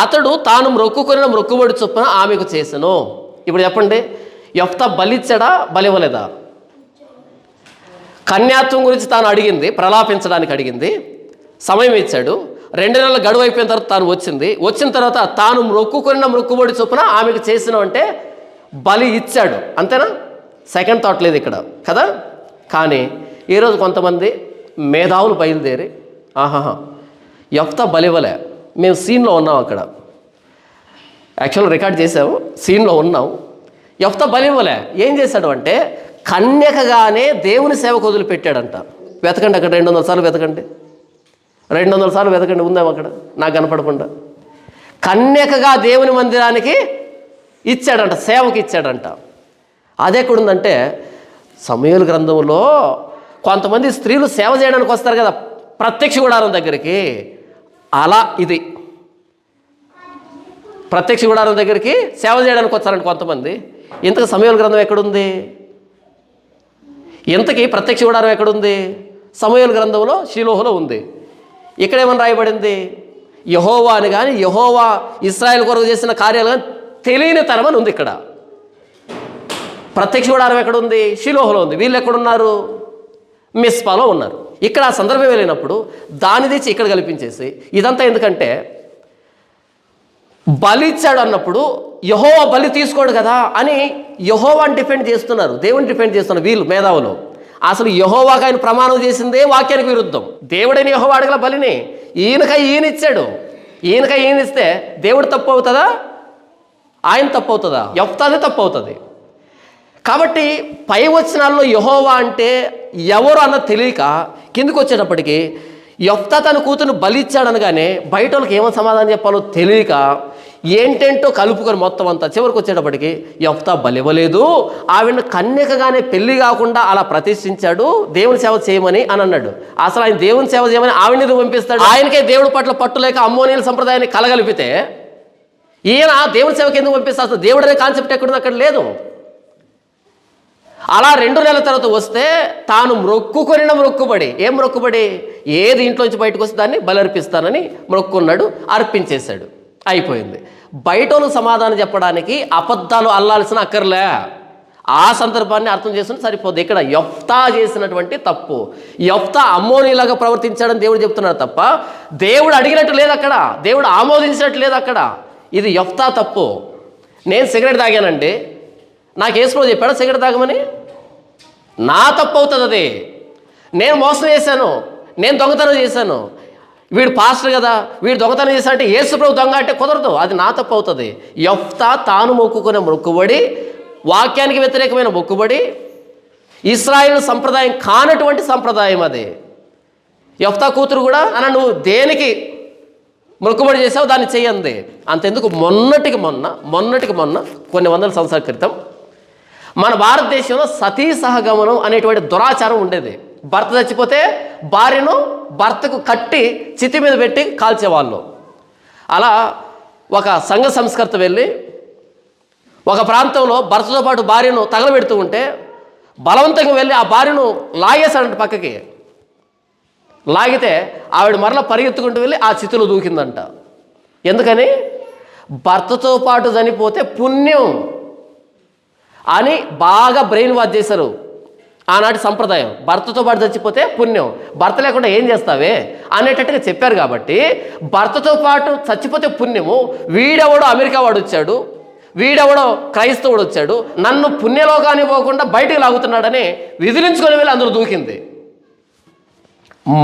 Speaker 1: అతడు తాను మొక్కుకొనిన మొక్కుబడి చొప్పున ఆమెకు చేసెను. ఇప్పుడు చెప్పండి, యెఫ్తా బలిచ్చాడా, బలివ్వలేదా? కన్యాత్వం గురించి తాను అడిగింది, ప్రలాపించడానికి అడిగింది, సమయం ఇచ్చాడు. 2 నెలల గడువు అయిపోయిన తర్వాత తాను వచ్చిన తర్వాత తాను మొక్కుకొనిన మొక్కుబడి చొప్పున ఆమెకు చేసిన అంటే బలి ఇచ్చాడు, అంతేనా? సెకండ్ థాట్ లేదు ఇక్కడ కదా. కానీ ఈరోజు కొంతమంది మేధావులు బయలుదేరి యెఫ్తా బలివ్వలే, మేము సీన్లో ఉన్నాం, అక్కడ యాక్చువల్ రికార్డ్ చేసాము, సీన్లో ఉన్నాం, యెఫ్తా బలివ్వలే. ఏం చేశాడు అంటే కన్యకగానే దేవుని సేవకు వదిలిపెట్టాడంట. వెతకండి, అక్కడ 200 సార్లు వెతకండి, 200 సార్లు వెతకండి, ఉందాం అక్కడ నాకు కనపడకుండా. కన్యకగా దేవుని మందిరానికి ఇచ్చాడంట, సేవకి ఇచ్చాడంట. అది ఎక్కడుందంటే సమూయేలు గ్రంథంలో కొంతమంది స్త్రీలు సేవ చేయడానికి వస్తారు కదా ప్రత్యక్ష గుడారం దగ్గరికి, అలా ఇది ప్రత్యక్ష గుడారం దగ్గరికి సేవ చేయడానికి వచ్చారంట కొంతమంది. ఇంతకు సమూయేలు గ్రంథం ఎక్కడుంది? ఇంతకీ ప్రత్యక్ష గుడారం ఎక్కడుంది? సమూయేలు గ్రంథంలో షిలోహులో ఉంది. ఇక్కడేమని రాయబడింది? యెహోవా అని కానీ, యెహోవా ఇశ్రాయేలు కొరకు చేసిన కార్యాలు కానీ తెలియని తరం అని ఉంది. ఇక్కడ ప్రత్యక్ష గుడారం ఎక్కడుంది? షిలోహులో ఉంది. వీళ్ళు ఎక్కడున్నారు? మిస్పాలో ఉన్నారు. ఇక్కడ ఆ సందర్భం వెళ్ళినప్పుడు దాన్ని తెచ్చి ఇక్కడ కల్పించేసి ఇదంతా ఎందుకంటే బలి ఇచ్చాడు అన్నప్పుడు యెహోవా బలి తీసుకోడు కదా అని యెహోవాని డిపెండ్ చేస్తున్నారు, దేవుని డిపెండ్ చేస్తున్నారు వీళ్ళు మేధావులు. అసలు యెహోవాకి ఆయన ప్రమాణం చేసిందే వాక్యానికి విరుద్ధం. దేవుడైన యెహోవా అడగల బలిని, ఈయన ఇచ్చాడు. ఈయన ఇస్తే దేవుడు తప్పు అవుతుందా, ఆయన తప్పు అవుతుందా? యెఫ్తాదే తప్పు అవుతుంది. కాబట్టి పై వచనాల్లో యెహోవా అంటే ఎవరు అన్నది తెలియక కిందకు వచ్చేటప్పటికి యెఫ్తా తన కూతురు బలి ఇచ్చాడనగానే బయట వాళ్ళకి ఏమో సమాధానం చెప్పాలో తెలియక ఏంటేంటో కలుపుకొని మొత్తం అంతా చివరికి వచ్చేటప్పటికి యెఫ్తా బలి ఇవ్వలేదు, ఆవిడను కన్యకగానే పెళ్లి కాకుండా అలా ప్రతిష్ఠించాడు, దేవుని సేవ చేయమని అని అన్నాడు. అసలు ఆయన దేవుని సేవ చేయమని ఆవిడని పంపిస్తాడు? ఆయనకే దేవుడి పట్ల పట్టులేక అమ్మోనీయుల సంప్రదాయాన్ని కలగలిపితే ఈయన దేవుని సేవకి ఎందుకు పంపిస్తా? అసలు దేవుడు అనే కాన్సెప్ట్ ఎక్కడుంది? అక్కడ లేదు. అలా 2 నెలల తర్వాత వస్తే తాను మొక్కుకొనిన మొక్కుబడి, ఏం మొక్కుబడి? ఏది ఇంట్లోంచి బయటకు వస్తే దాన్ని బలర్పిస్తానని మొక్కుకున్నాడు, అర్పించేశాడు, అయిపోయింది. బయటోళ్ళు సమాధానం చెప్పడానికి అబద్ధాలు అల్లాల్సిన అక్కర్లే. ఆ సందర్భాన్ని అర్థం చేసుకుని సరిపోద్ది. ఇక్కడ యెఫ్తా చేసినటువంటి తప్పు, యెఫ్తా అమ్మోనీలాగా ప్రవర్తించాడని దేవుడు చెప్తున్నాడు తప్ప దేవుడు అడిగినట్టు లేదు అక్కడ, దేవుడు ఆమోదించినట్టు లేదు అక్కడ. ఇది యెఫ్తా తప్పు. నేను సిగరెట్ తాగానండి, నాకు యేసుప్రభు చెప్పాడు సిగరెట్ తాగమని, నా తప్పు అవుతుంది అది. నేను మోసం చేశాను, నేను దొంగతనం చేశాను, వీడు పాస్టర్ కదా వీడు దొంగతనం చేశాడంటే యేసుప్రభు దొంగ అంటే కుదరదు, అది నా తప్పు అవుతుంది. యెఫ్తా తాను మొక్కుకునే మొక్కుబడి, వాక్యానికి వ్యతిరేకమైన మొక్కుబడి, ఇశ్రాయేలు సంప్రదాయం కానటువంటి సంప్రదాయం అది. యెఫ్తా కూతురు కూడా అన్న నువ్వు దేనికి మొక్కుబడి చేసావు దాన్ని చెయ్యంది. అంతెందుకు మొన్నటికి మొన్న కొన్ని వందల సంవత్సరాల క్రితం మన భారతదేశంలో సతీ సహగమనం అనేటువంటి దురాచారం ఉండేది. భర్త చచ్చిపోతే భార్యను భర్తకు కట్టి చితి మీద పెట్టి కాల్చేవాళ్ళు. అలా ఒక సంఘ సంస్కర్త వెళ్ళి ఒక ప్రాంతంలో భర్తతో పాటు భార్యను తగలబెడుతూ ఉంటే బలవంతంగా వెళ్ళి ఆ భార్యను లాగేశాడంట పక్కకి. లాగితే ఆవిడ మరలా పరిగెత్తుకుంటూ వెళ్ళి ఆ చితిలో దూకిందంట. ఎందుకని? భర్తతో పాటు చనిపోతే పుణ్యం అని బాగా బ్రెయిన్ వాష్ చేశారు ఆనాటి సంప్రదాయం. భర్తతో పాటు చచ్చిపోతే పుణ్యం, భర్త లేకుండా ఏం చేస్తావే అనేటట్టుగా చెప్పారు. కాబట్టి భర్తతో పాటు చచ్చిపోతే పుణ్యము, వీడెవడో అమెరికా వాడు వచ్చాడు, వీడెవడో క్రైస్తవుడు వచ్చాడు, నన్ను పుణ్యలోకానికి పోకుండా బయటికి లాగుతున్నాడని విదిలించుకొని వెళ్ళి అందరూ దూకింది.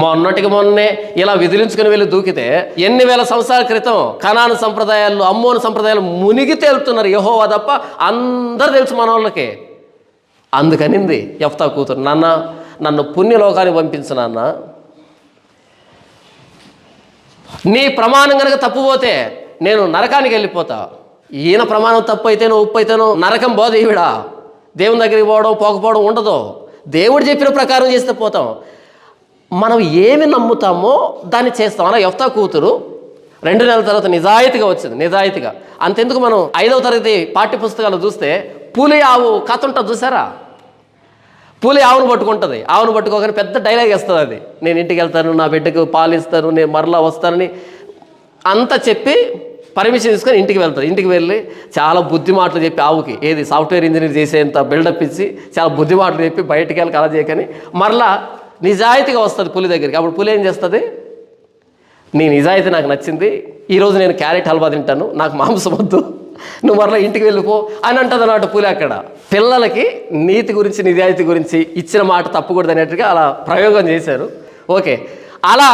Speaker 1: మొన్నటికి మొన్నే ఇలా విదిలించుకుని వెళ్ళి దూకితే ఎన్ని వేల సంవత్సరాల క్రితం కనాను సంప్రదాయాలు, అమ్మోను సంప్రదాయాలు మునిగి తేలుతున్నారు. యెహోవా తప్ప అందరూ తెలుసు మన వాళ్ళకి. అందుకనింది యెఫ్తా కూతురు, నన్ను పుణ్యలోకానికి పంపించు నాన్న, నీ ప్రమాణం కనుక తప్పుపోతే నేను నరకానికి వెళ్ళిపోతా. ఈయన ప్రమాణం తప్పు అయితేనో ఉప్పు అయితేనో నరకం పోదు. ఈవిడ దేవుని దగ్గరికి పోకపోవడం ఉండదు. దేవుడు చెప్పిన ప్రకారం చేస్తే పోతాం. మనం ఏమి నమ్ముతామో దాన్ని చేస్తాం. అలా యెఫ్తా కూతురు 2 నెలల తర్వాత నిజాయితీగా వచ్చింది, నిజాయితీగా. అంతెందుకు మనం 5వ తరగతి పాఠ్య పుస్తకాలు చూస్తే పులి ఆవు కథ ఉంటుంది చూసారా? పులి ఆవును పట్టుకుంటుంది. ఆవును పట్టుకోగానే పెద్ద డైలాగ్ వేస్తుంది అది, నేను ఇంటికి వెళ్తాను, నా బిడ్డకు పాలు ఇస్తాను, నేను మరలా వస్తానని అంతా చెప్పి పర్మిషన్ తీసుకొని ఇంటికి వెళ్తారు. ఇంటికి వెళ్ళి చాలా బుద్ధి మాటలు చెప్పి ఆవుకి, ఏది సాఫ్ట్వేర్ ఇంజనీర్ చేసేంత బిల్డప్ ఇచ్చి చాలా బుద్ధి మాటలు చెప్పి బయటికి వెళ్ళి కల చేయకని మరలా నిజాయితీగా వస్తుంది పులి దగ్గరికి. అప్పుడు పులి ఏం చేస్తుంది, నీ నిజాయితీ నాకు నచ్చింది, ఈరోజు నేను క్యారెట్ హల్వా తింటాను, నాకు మాంసం వద్దు, నువ్వు మరలా ఇంటికి వెళ్ళిపో అని అంటుంది అన్నమాట పులి. అక్కడ పిల్లలకి నీతి గురించి నిజాయితీ గురించి ఇచ్చిన మాట తప్పకూడదు అనేట్టుగా అలా ప్రయోగం చేశారు. ఓకే, అలా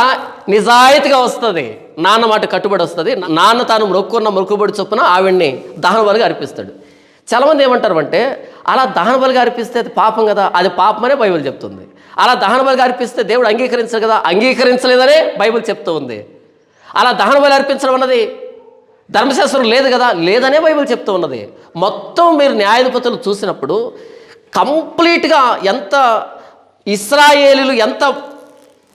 Speaker 1: నిజాయితీగా వస్తుంది, నాన్న మాట కట్టుబడి వస్తుంది. నాన్న తాను మొక్కుబడి చొప్పున ఆవిడ్ని దహన బలిగా అర్పిస్తాడు. చాలామంది ఏమంటారు అంటే, అలా దహన బలిగా అర్పిస్తే అది పాపం కదా, అది పాపమనే బైబిల్ చెప్తుంది. అలా దహన బలిగా అర్పిస్తే దేవుడు అంగీకరించరు కదా, అంగీకరించలేదనే బైబిల్ చెప్తూ ఉంది. అలా దహన బలి అర్పించడం అన్నది ధర్మశాస్త్రం లేదు కదా, లేదనే బైబిల్ చెప్తూ ఉన్నది. మొత్తం మీరు న్యాయాధిపతులు చూసినప్పుడు కంప్లీట్గా ఎంత ఇశ్రాయేలీలు ఎంత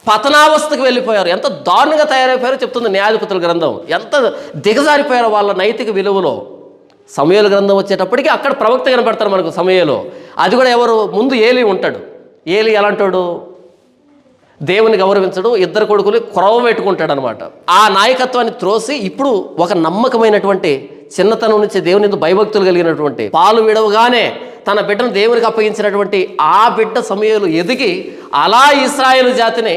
Speaker 1: పతనావస్థకు వెళ్ళిపోయారు, ఎంత దారుణంగా తయారైపోయారో చెప్తుంది న్యాయాధిపతుల గ్రంథం. ఎంత దిగజారిపోయారో వాళ్ళ నైతిక విలువలో. సమూయేలు గ్రంథం వచ్చేటప్పటికి అక్కడ ప్రవక్త కనబడతారు మనకు సమూయేలు. అది కూడా ఎవరు, ముందు ఏలీ ఉంటాడు. ఏలీ ఎలాంటాడు, దేవుని గౌరవించడు, ఇద్దరు కొడుకులు కొరవ పెట్టుకుంటాడు అనమాట. ఆ నాయకత్వాన్ని త్రోసి ఇప్పుడు ఒక నమ్మకమైనటువంటి చిన్నతనం నుంచి దేవుని ఎందుకు భయభక్తులు కలిగినటువంటి, పాలు విడవగానే తన బిడ్డను దేవునికి అప్పగించినటువంటి ఆ బిడ్డ సమూయేలు ఎదిగి అలా ఇశ్రాయేలు జాతిని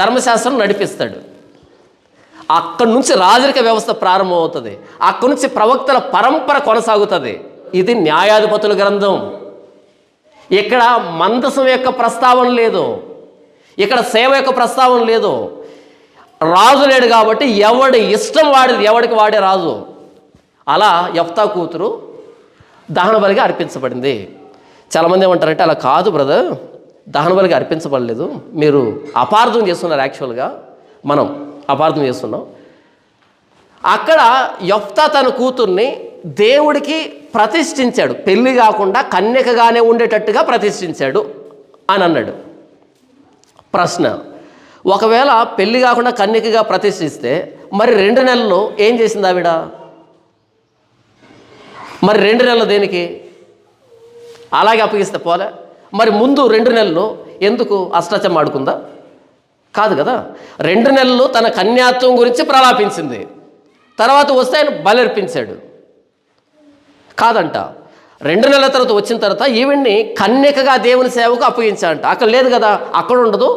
Speaker 1: ధర్మశాస్త్రం నడిపిస్తాడు. అక్కడి నుంచి రాజరిక వ్యవస్థ ప్రారంభమవుతుంది. అక్కడి నుంచి ప్రవక్తల పరంపర కొనసాగుతుంది. ఇది న్యాయాధిపతుల గ్రంథం. ఇక్కడ మందసం యొక్క ప్రస్తావన లేదు, ఇక్కడ సేవ యొక్క ప్రస్తావన లేదు. రాజు లేడు కాబట్టి ఎవడి ఇష్టం వాడిది, ఎవడికి వాడే రాజు. అలా యెఫ్తా కూతురు దహన బలిగా అర్పించబడింది. చాలామంది ఏమంటారంటే, అలా కాదు బ్రదర్, దహన బలిగా అర్పించబడలేదు, మీరు అపార్థం చేస్తున్నారు. యాక్చువల్గా మనం అపార్థం చేస్తున్నాం. అక్కడ యెఫ్తా తన కూతుర్ని దేవుడికి ప్రతిష్ఠించాడు, పెళ్ళి కాకుండా కన్యకగానే ఉండేటట్టుగా ప్రతిష్ఠించాడు అని అన్నాడు. ప్రశ్న, ఒకవేళ పెళ్ళి కాకుండా కన్యకగా ప్రతిష్ఠిస్తే మరి 2 నెలలు ఏం చేసింది ఆవిడ? మరి 2 నెలలు దేనికి? అలాగే అప్పగిస్తే పోలే. మరి ముందు 2 నెలలు ఎందుకు అష్టాచం ఆడుకుందా? కాదు కదా. 2 నెలలు తన కన్యాత్వం గురించి ప్రలాపించింది, తర్వాత వస్తే ఆయన బలర్పించాడు. కాదంట. 2 నెలల తర్వాత వచ్చిన తర్వాత ఈవిడ్ని కన్యకగా దేవుని సేవకు అప్పగించాడంట. అక్కడ లేదు కదా, అక్కడ ఉండదు,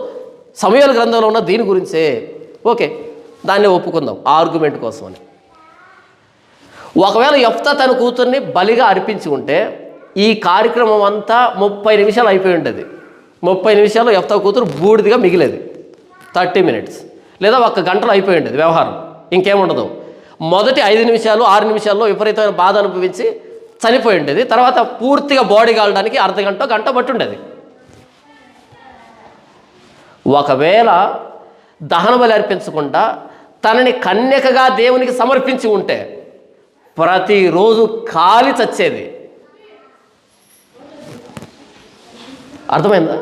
Speaker 1: సమూయేలు గ్రంథంలో ఉన్న దీని గురించే. ఓకే, దాన్ని ఒప్పుకుందాం ఆర్గ్యుమెంట్ కోసమని. ఒకవేళ యెఫ్తా తన కూతుర్ని బలిగా అర్పించి ఉంటే ఈ కార్యక్రమం అంతా 30 నిమిషాలు అయిపోయి ఉండేది. 30 నిమిషాల్లో యెఫ్తా కూతురు బూడిదిగా మిగిలేది. 30 మినిట్స్ లేదా 1 గంటలో అయిపోయి ఉండేది వ్యవహారం, ఇంకేముండదు. మొదటి 5 నిమిషాలు 6 నిమిషాల్లో విపరీతమైన బాధ అనుభవించి చనిపోయి ఉండేది. తర్వాత పూర్తిగా బాడీ కాలడానికి అర్ధ గంట పట్టి ఉండేది. ఒకవేళ దహన బలి అర్పించకుండా తనని కన్యకగా దేవునికి సమర్పించి ఉంటే ప్రతిరోజు కాలి చచ్చేది. అర్థమైందా?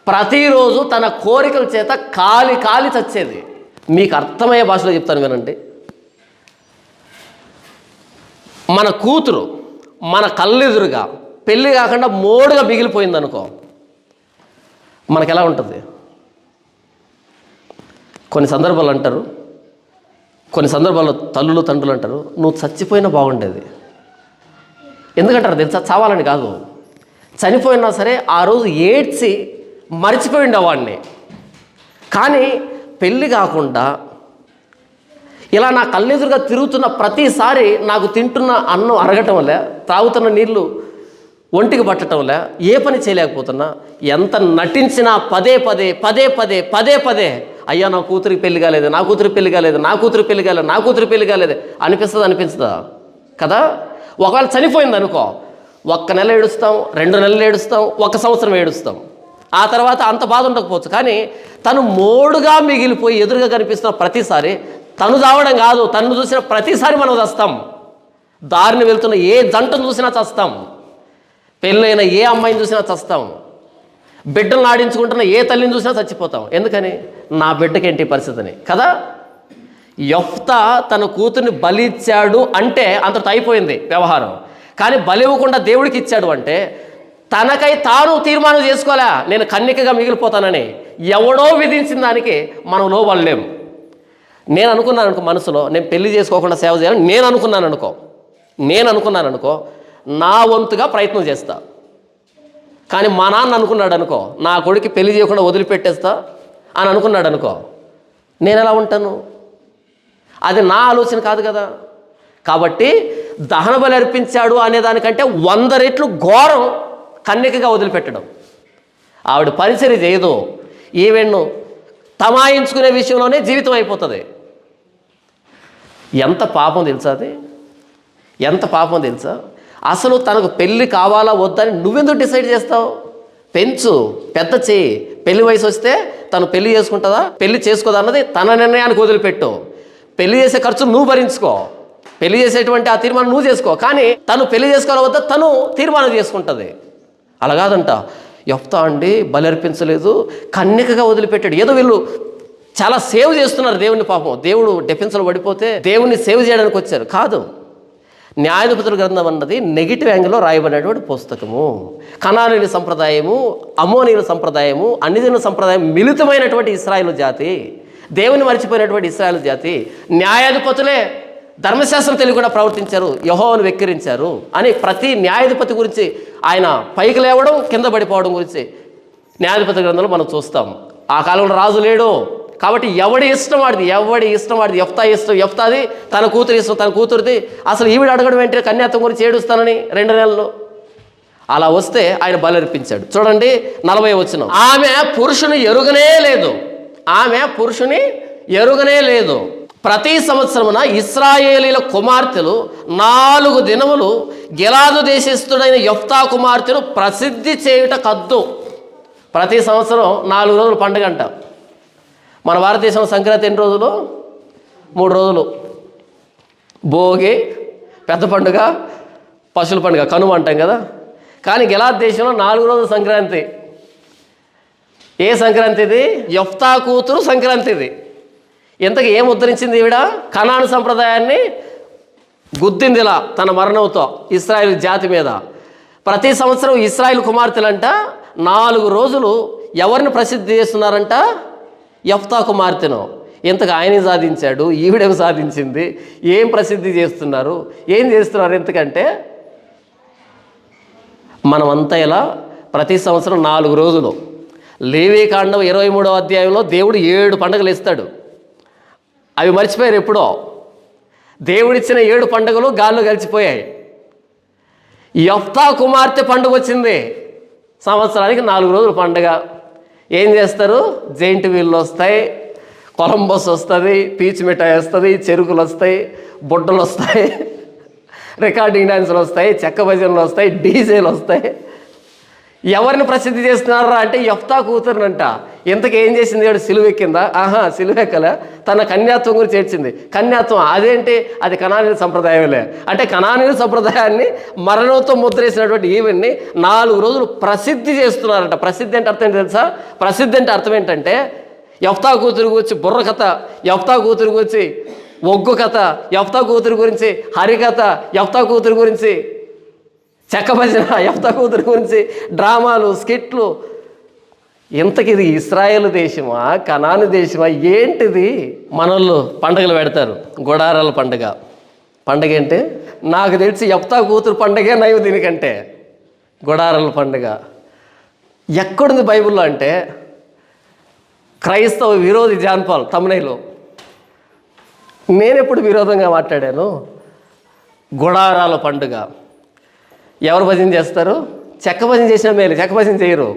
Speaker 1: ప్రతిరోజు తన కోరికల చేత కాలి చచ్చేది. మీకు అర్థమయ్యే భాషలో చెప్తాను వినండి. మన కూతురు మన కళ్ళెదురుగా పెళ్ళి కాకుండా మోడుగా మిగిలిపోయింది అనుకో, మనకు ఎలా ఉంటుంది? కొన్ని సందర్భాలు అంటారు, కొన్ని సందర్భాల్లో తల్లులు తండ్రులు అంటారు, నువ్వు చచ్చిపోయినా బాగుండేది. ఎందుకంటారు తెలుసా? చావాలని కాదు, చనిపోయినా సరే ఆ రోజు ఏడ్చి మర్చిపోయి ఉండేవాడిని. కానీ పెళ్ళి కాకుండా ఇలా నా కళ్ళెదురుగా తిరుగుతున్న ప్రతిసారి నాకు తింటున్న అన్నం అరగటం వల్ల, తాగుతున్న నీళ్లు ఒంటికి పట్టడం వల్ల ఏ పని చేయలేకపోతున్నా, ఎంత నటించినా పదే పదే అయ్యా నా కూతురికి పెళ్లి కాలేదు, నా కూతురికి పెళ్లి కాలేదు, నా కూతురికి పెళ్లి కాలేదు, నా కూతురికి పెళ్లి కాలేదు అనిపిస్తుందా కదా? ఒకవేళ చనిపోయింది అనుకో, 1 నెల ఏడుస్తాం, 2 నెలలు ఏడుస్తాం, 1 సంవత్సరం ఏడుస్తాం. ఆ తర్వాత అంత బాధ ఉండకపోవచ్చు. కానీ తను మోడుగా మిగిలిపోయి ఎదురుగా కనిపిస్తున్న ప్రతిసారి, తను చావడం కాదు, తను చూసిన ప్రతిసారి మనం చస్తాం. దారిని వెళ్తున్న ఏ జంటను చూసినా చస్తాం, పెళ్ళైన ఏ అమ్మాయిని చూసినా చస్తాం, బిడ్డలను ఆడించుకుంటున్న ఏ తల్లిని చూసినా చచ్చిపోతాం. ఎందుకని? నా బిడ్డకేంటి పరిస్థితిని కదా. యెఫ్తా తన కూతుర్ని బలి ఇచ్చాడు అంటే అంతటితో అయిపోయింది వ్యవహారం. కానీ బలి ఇవ్వకుండా దేవుడికి ఇచ్చాడు అంటే తనకై తాను తీర్మానం చేసుకోలే నేను కన్నికగా మిగిలిపోతానని. ఎవడో విధించిన దానికి మనం లోబడలేము. నేను అనుకున్నాను అనుకో, మనసులో నేను పెళ్లి చేసుకోకుండా సేవ చేయాలని నేను అనుకున్నాను అనుకో, నా వంతుగా ప్రయత్నం చేస్తా. కానీ మా నాన్న అనుకున్నాడు అనుకో, నా కొడుకు పెళ్లి చేయకుండా వదిలిపెట్టేస్తా అని అనుకున్నాడు అనుకో, నేను ఎలా ఉంటాను? అది నా ఆలోచన కాదు కదా. కాబట్టి దహన బలి అర్పించాడు అనేదానికంటే 100 రెట్లు ఘోరం కన్యకగా వదిలిపెట్టడం. ఆవిడ పరిచర్య చేయదు, ఈవెన్ను తమాయించుకునే విషయంలోనే జీవితం అయిపోతుంది. ఎంత పాపం తెలుసా అది? ఎంత పాపం తెలుసా? అసలు తనకు పెళ్ళి కావాలా వద్దని నువ్వెందుకు డిసైడ్ చేస్తావు? పెంచు, పెద్ద చేయి. పెళ్లి వయసు వస్తే తను పెళ్లి చేసుకుంటుందా పెళ్లి చేసుకోదా అన్నది తన నిర్ణయానికి వదిలిపెట్టు. పెళ్లి చేసే ఖర్చు నువ్వు భరించుకో, పెళ్లి చేసేటువంటి ఆ తీర్మానం నువ్వు చేసుకో. కానీ తను పెళ్లి చేసుకోవాలా వద్దా తను తీర్మానం చేసుకుంటుంది. అలా కాదంట. యెఫ్తా అండి బలి అర్పించలేదు, కన్యకగా వదిలిపెట్టాడు. ఏదో వీళ్ళు చాలా సేవ్ చేస్తున్నారు దేవుని. పాపం దేవుడు డిఫెన్స్లో పడిపోతే దేవుణ్ణి సేవ్ చేయడానికి వచ్చారు. కాదు, న్యాయాధిపతుల గ్రంథం అన్నది నెగిటివ్ యాంగిల్లో రాయబడినటువంటి పుస్తకము. కనానీయుల సంప్రదాయము, అమ్మోనీయుల సంప్రదాయము, అన్యజనుల సంప్రదాయం మిళితమైనటువంటి ఇశ్రాయేలు జాతి, దేవుని మర్చిపోయినటువంటి ఇశ్రాయేలు జాతి. న్యాయాధిపతులే ధర్మశాస్త్రం తెలియకుండా ప్రవర్తించారు, యెహోవాను వెక్కిరించారు అని ప్రతి న్యాయాధిపతి గురించి ఆయన పైకి లేవడం కింద పడిపోవడం గురించి న్యాయాధిపతి గ్రంథంలో మనం చూస్తాం. ఆ కాలంలో రాజు లేడు కాబట్టి ఎవడి ఇష్టం వాడిది. యెఫ్తా ఇష్టం, యెఫ్తాది తన కూతురు ఇష్టం, తన కూతురిది. అసలు ఈవిడ అడగడం వెంటనే కన్యాత్వం గురించి ఏడుస్తానని 2 నెలలు. అలా వస్తే ఆయన బలి అర్పించాడు. చూడండి 40వ వచనం. ఆమె పురుషుని ఎరుగనే లేదు. ప్రతి సంవత్సరమున ఇశ్రాయేలీల కుమార్తెలు 4 దినములు గిలాదు దేశస్థుడైన యెఫ్తా కుమార్తెను ప్రసిద్ధి చేయుట కద్దు. ప్రతి సంవత్సరం 4 రోజులు పండుగ అంట. మన భారతదేశంలో సంక్రాంతి ఎన్ని రోజులు? 3 రోజులు. భోగి, పెద్ద పండుగ, పశువుల పండుగ, కనుమ అంటాం కదా. కానీ గిలాద్ దేశంలో 4 రోజులు సంక్రాంతి. ఏ సంక్రాంతి ఇది? యెఫ్తా కూతురు సంక్రాంతిది. ఇంతకు ఏం ఉద్ధరించింది ఈవిడ? కనాను సంప్రదాయాన్ని గుద్దింది ఇలా తన మరణంతో ఇశ్రాయేలు జాతి మీద. ప్రతి సంవత్సరం ఇశ్రాయేలు కుమార్తెలంట 4 రోజులు ఎవరిని ప్రసిద్ధి చేస్తున్నారంట? యెఫ్తా కుమార్తెను. ఇంతకు ఆయన సాధించాడు, ఈవిడేమి సాధించింది? ఏం ప్రసిద్ధి చేస్తున్నారు, ఏం చేస్తున్నారు? ఎందుకంటే మనమంతా ఇలా ప్రతి సంవత్సరం 4 రోజులు. లేవీకాండం 23వ అధ్యాయంలో దేవుడు 7 పండుగలు ఇస్తాడు. అవి మర్చిపోయారు ఎప్పుడో. దేవుడిచ్చిన 7 పండుగలు గాల్లో కలిసిపోయాయి. యెఫ్తా కుమార్తె పండుగ వచ్చింది, సంవత్సరానికి 4 రోజులు పండుగ. ఏం చేస్తారు? జైంట్ వీళ్ళు వస్తాయి, కొలంబస్ వస్తుంది, పీచు మిఠాయి వస్తుంది, చెరుకులు వస్తాయి, బుడ్డలు వస్తాయి, రికార్డింగ్ డాన్సులు వస్తాయి, చెక్క భజనలు వస్తాయి, డీజేలు వస్తాయి. ఎవరిని ప్రసిద్ధి చేస్తున్నారా అంటే యెఫ్తా కూతురునంట. ఇంతకు ఏం చేసింది? సిలువ ఎక్కిందా? సిలువ ఎక్కలే, తన కన్యాత్వం గురించి ఏడ్చింది. కన్యాత్వం అదేంటి? అది కనానీయుల సంప్రదాయమే. అంటే కనానీయుల సంప్రదాయాన్ని మరణంతో ముద్రేసినటువంటి ఈవెన్ని 4 రోజులు ప్రసిద్ధి చేస్తున్నారంట. ప్రసిద్ధి అంటే అర్థం ఏంటి తెలుసా? ప్రసిద్ధి అంటే అర్థం ఏంటంటే యెఫ్తా కూతురు గురించి బుర్ర కథ, యెఫ్తా కూతురు గురించి ఒగ్గు కథ, యెఫ్తా కూతురు గురించి హరికథ, యెఫ్తా కూతురు గురించి చెక్క భజన, యెఫ్తా కూతురు గురించి డ్రామాలు, స్కిట్లు. ఇంతకి ఇది ఇశ్రాయేలు దేశమా, కనాను దేశమా, ఏంటిది? మనోళ్ళు పండుగలు పెడతారు. గుడారాల పండుగ. పండుగ ఏంటి? నాకు తెలిసి యెఫ్తా కూతురు పండుగే నయం దీనికంటే. గుడారాల పండుగ ఎక్కడుంది బైబిల్లో అంటే క్రైస్తవ విరోధి జాన్ పాల్ తమ్మునైలో. నేనెప్పుడు విరోధంగా మాట్లాడాను? గుడారాల పండుగ. ఎవరు భజన చేస్తారు? చెక్క భజన చేసిన మేలు, చెక్క భజన చేయరు.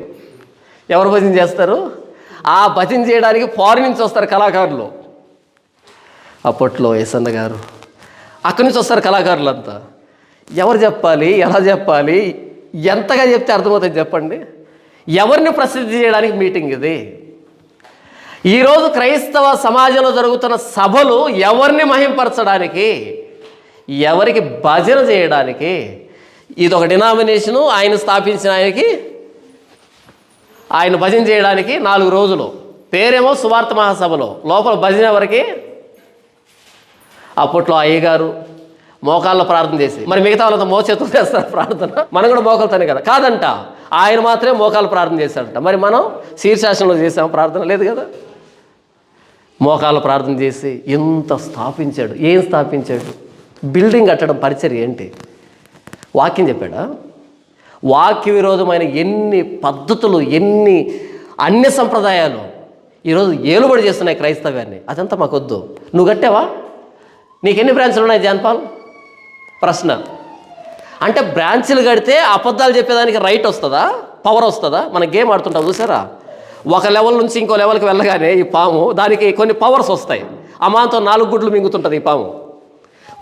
Speaker 1: ఎవరు భజన చేస్తారు? ఆ భజన చేయడానికి ఫారిన్ నుంచి వస్తారు కళాకారులు. అప్పట్లో యేసన్న గారు అక్కడి నుంచి వస్తారు కళాకారులంతా. ఎవరు చెప్పాలి, ఎలా చెప్పాలి, ఎంతగా చెప్తే అర్థమవుతుంది చెప్పండి? ఎవరిని ప్రసిద్ధి చేయడానికి మీటింగ్ ఇది? ఈరోజు క్రైస్తవ సమాజంలో జరుగుతున్న సభలు ఎవరిని మహింపరచడానికి, ఎవరికి భజన చేయడానికి? ఇదొక డినామినేషను. ఆయన స్థాపించిన ఆయన భజన చేయడానికి 4 రోజులు. పేరేమో సువార్త మహాసభలో, లోపల భజన ఎవరికి? అప్పట్లో అయ్యగారు మోకాళ్ళ ప్రార్థన చేసి. మరి మిగతా వాళ్ళతో మోచేతులు చేస్తారు ప్రార్థన, మనం కూడా మోకాలతోనే కదా. కాదంట, ఆయన మాత్రమే మోకాళ్ళ ప్రార్థన చేశాడంట. మరి మనం శీర్షాసనంలో చేసాం ప్రార్థన, లేదు కదా. మోకాళ్ళ ప్రార్థన చేసి ఎంత స్థాపించాడు. ఏం స్థాపించాడు? బిల్డింగ్ కట్టడం పరిచర్య ఏంటి? వాక్యం చెప్పాడా? వాక్య విరోధమైన ఎన్ని పద్ధతులు, ఎన్ని అన్య సంప్రదాయాలు ఈరోజు ఏలుబడి చేస్తున్నాయి క్రైస్తవ్యాన్ని. అదంతా మాకొద్దు. నువ్వు కట్టావా? నీకెన్ని బ్రాంచ్లు ఉన్నాయి జాన్పాల్? ప్రశ్న. అంటే బ్రాంచ్లు కడితే అబద్ధాలు చెప్పేదానికి రైట్ వస్తుందా, పవర్ వస్తుందా? మన గేమ్ ఆడుతుంటాం చూసారా, ఒక లెవెల్ నుంచి ఇంకో లెవెల్కి వెళ్ళగానే ఈ పాము దానికి కొన్ని పవర్స్ వస్తాయి. అమాంతం 4 గుడ్లు మింగుతుంటుంది ఈ పాము.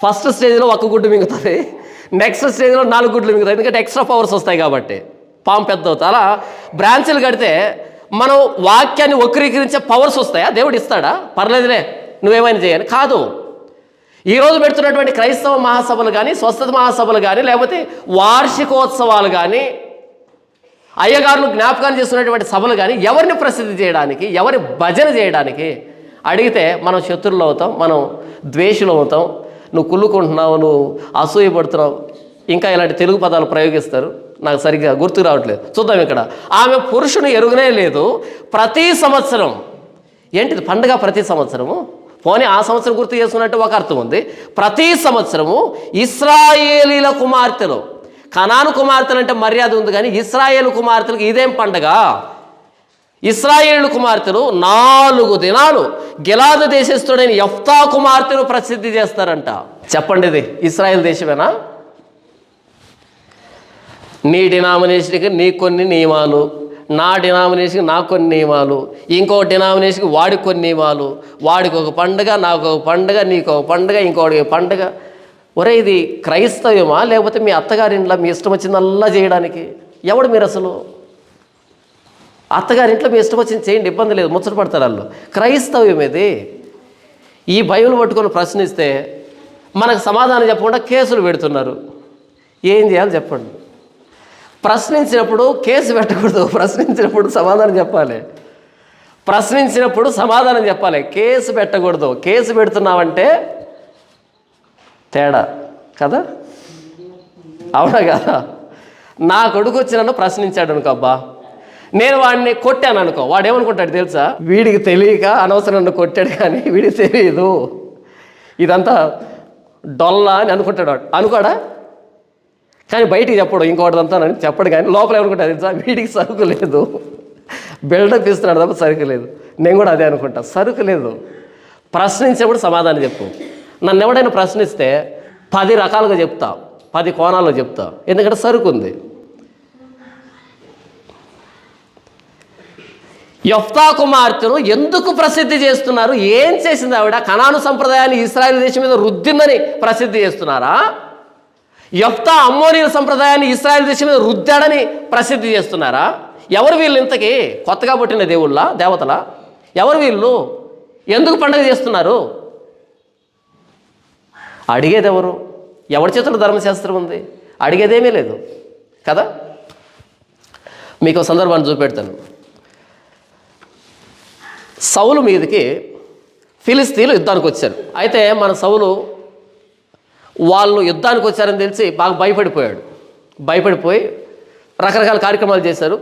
Speaker 1: ఫస్ట్ స్టేజ్లో 1 గుడ్డు మింగుతుంది, నెక్స్ట్ స్టేజ్లో 4 గుడ్లు మింగుతుంది. ఎందుకంటే ఎక్స్ట్రా పవర్స్ వస్తాయి కాబట్టి పాము పెద్ద అవుతుంది. అలా బ్రాంచ్లు కడితే మనం వాక్యాన్ని వక్రీకరించే పవర్స్ వస్తాయా? దేవుడు ఇస్తాడా? పర్లేదులే నువ్వేమైనా చేయని కాదు. ఈరోజు పెడుతున్నటువంటి క్రైస్తవ మహాసభలు కానీ, స్వస్థత మహాసభలు కానీ, లేకపోతే వార్షికోత్సవాలు కానీ, అయ్యగారులు జ్ఞాపకాన్ని చేస్తున్నటువంటి సభలు కానీ ఎవరిని ప్రసిద్ధి చేయడానికి, ఎవరి భజన చేయడానికి? అడిగితే మనం శత్రువులు అవుతాం, మనం ద్వేషులు అవుతాం, నువ్వు కుళ్ళుకుంటున్నావు, నువ్వు అసూయపడుతున్నావు, ఇంకా ఇలాంటి తెలుగు పదాలు ప్రయోగిస్తారు. నాకు సరిగ్గా గుర్తుకు రావట్లేదు. చూద్దాం. ఇక్కడ ఆమె పురుషుని ఎరుగనే లేదు. ప్రతి సంవత్సరం ఏంటిది పండుగ? ప్రతి సంవత్సరము పోనీ ఆ సంవత్సరం గుర్తు చేసుకున్నట్టు ఒక అర్థం ఉంది. ప్రతి సంవత్సరము ఇశ్రాయేలీల కుమార్తెలు, కనాను కుమార్తెలు అంటే మర్యాద ఉంది కానీ ఇశ్రాయేలు కుమార్తెలకు ఇదేం పండగ? ఇశ్రాయేలు కుమార్తెలు 4 దినాలు గిలాదు దేశస్థుడైన యెఫ్తా కుమార్తెను ప్రసిద్ధి చేస్తారంట. చెప్పండి, ఇది ఇశ్రాయేల్ దేశమేనా? నీ డినామినేషన్కి నీ కొన్ని నియమాలు, నా డినామినేషన్కి నాకు కొన్ని నియమాలు, ఇంకో డినామినేషన్కి వాడికి కొన్ని నియమాలు, వాడికి ఒక పండుగ, నాకు ఒక పండుగ, నీకు ఒక పండుగ, ఇంకోటికి పండుగ. ఒరే, ఇది క్రైస్తవ్యమా లేకపోతే మీ అత్తగారింట్లో మీ ఇష్టం వచ్చిందల్లా చేయడానికి? ఎవడు మీరు అసలు? అత్తగారింట్లో మీ ఇష్టం వచ్చింది చేయండి, ఇబ్బంది లేదు, ముచ్చట పడతారు వాళ్ళు. క్రైస్తవ్యం ఇది. ఈ బైబిల్ పట్టుకొని ప్రశ్నిస్తే మనకు సమాధానం చెప్పకుండా కేసులు పెడుతున్నారు. ఏం చేయాలి చెప్పండి? ప్రశ్నించినప్పుడు కేసు పెట్టకూడదు, ప్రశ్నించినప్పుడు సమాధానం చెప్పాలి. ప్రశ్నించినప్పుడు సమాధానం చెప్పాలి, కేసు పెట్టకూడదు. కేసు పెడుతున్నావంటే తేడా కదా, అవునా కదా? నా కొడుకు వచ్చి నన్ను ప్రశ్నించాడు అనుకో, అబ్బా నేను వాడిని కొట్టాను అనుకో, వాడు ఏమనుకుంటాడు తెలుసా? వీడికి తెలియక అనవసరం నన్ను కొట్టాడు కానీ వీడికి తెలియదు, ఇదంతా డొల్లా అని అనుకుంటాడు. వాడు అనుకోడా? కానీ బయటికి చెప్పడు, ఇంకోటిదంతా అని చెప్పడు. కానీ లోపల ఏమనుకుంటాడు తెలుసా? వీడికి సరుకు లేదు, బిల్డప్ ఇస్తున్నాడు తప్ప సరుకు లేదు. నేను కూడా అదే అనుకుంటా, సరుకు లేదు. ప్రశ్నించేప్పుడు సమాధానం చెప్పు. నన్ను ఎవడైనా ప్రశ్నిస్తే 10 రకాలుగా చెప్తా, 10 కోణాల్లో చెప్తా, ఎందుకంటే సరుకు ఉంది. యెఫ్తా కుమార్తెను ఎందుకు ప్రసిద్ధి చేస్తున్నారు? ఏం చేసింది ఆవిడ? కనాను సంప్రదాయాన్ని ఇశ్రాయేలు దేశం మీద రుద్దిందని ప్రసిద్ధి చేస్తున్నారా? యెఫ్తా అమ్మోనీయుల సంప్రదాయాన్ని ఇశ్రాయేలు దేశం మీద రుద్దాడని ప్రసిద్ధి చేస్తున్నారా? ఎవరు వీళ్ళు? ఇంతకీ కొత్తగా పుట్టిన దేవుళ్ళ, దేవతల? ఎవరు వీళ్ళు? ఎందుకు పండుగ చేస్తున్నారు? అడిగేది ఎవరు? ఎవరి చేతుల్లో ధర్మశాస్త్రం ఉంది? అడిగేదేమీ లేదు కదా. మీకు సందర్భాన్ని చూపెడతాను. సౌలు మీదకి ఫిలిస్తీన్లు యుద్ధానికి వచ్చారు. అయితే మన సౌలు వాళ్ళు యుద్ధానికి వచ్చారని తెలిసి బాగా భయపడిపోయాడు. భయపడిపోయి రకరకాల కార్యక్రమాలు చేశారు.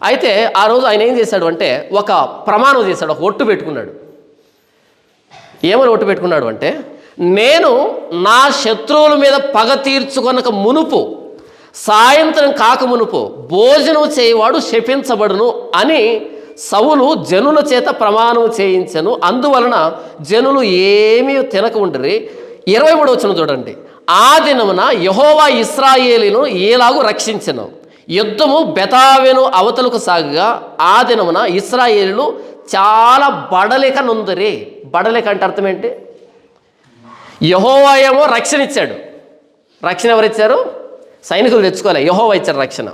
Speaker 1: అయితే ఆ రోజు ఆయన ఏం చేశాడు అంటే ఒక ప్రమాణం చేశాడు, ఒక ఒట్టు పెట్టుకున్నాడు. ఏమని ఒట్టు పెట్టుకున్నాడు అంటే, నేను నా శత్రువుల మీద పగ తీర్చుకొనక మునుపు, సాయంత్రం కాక మునుపు భోజనం చేయవాడు శపించబడును అని సౌలు జనుల చేత ప్రమాణం చేయించను. అందువలన జనులు ఏమీ తినక ఉండిరి. 23వ వచనం చూడండి. ఆ దినమున యెహోవా ఇశ్రాయేలును ఏలాగు రక్షించెను. యుద్ధము బెతావెను అవతలకు సాగగా ఆ దినమున ఇశ్రాయేలులు చాలా బడలిక నొందిరి. బడలిక అంటే అర్థం ఏంటి? యెహోవా ఏమో రక్షణ ఇచ్చాడు. రక్షణ ఎవరిచ్చారు? సైనికులు తెచ్చుకోలే, యెహోవా ఇచ్చారు రక్షణ.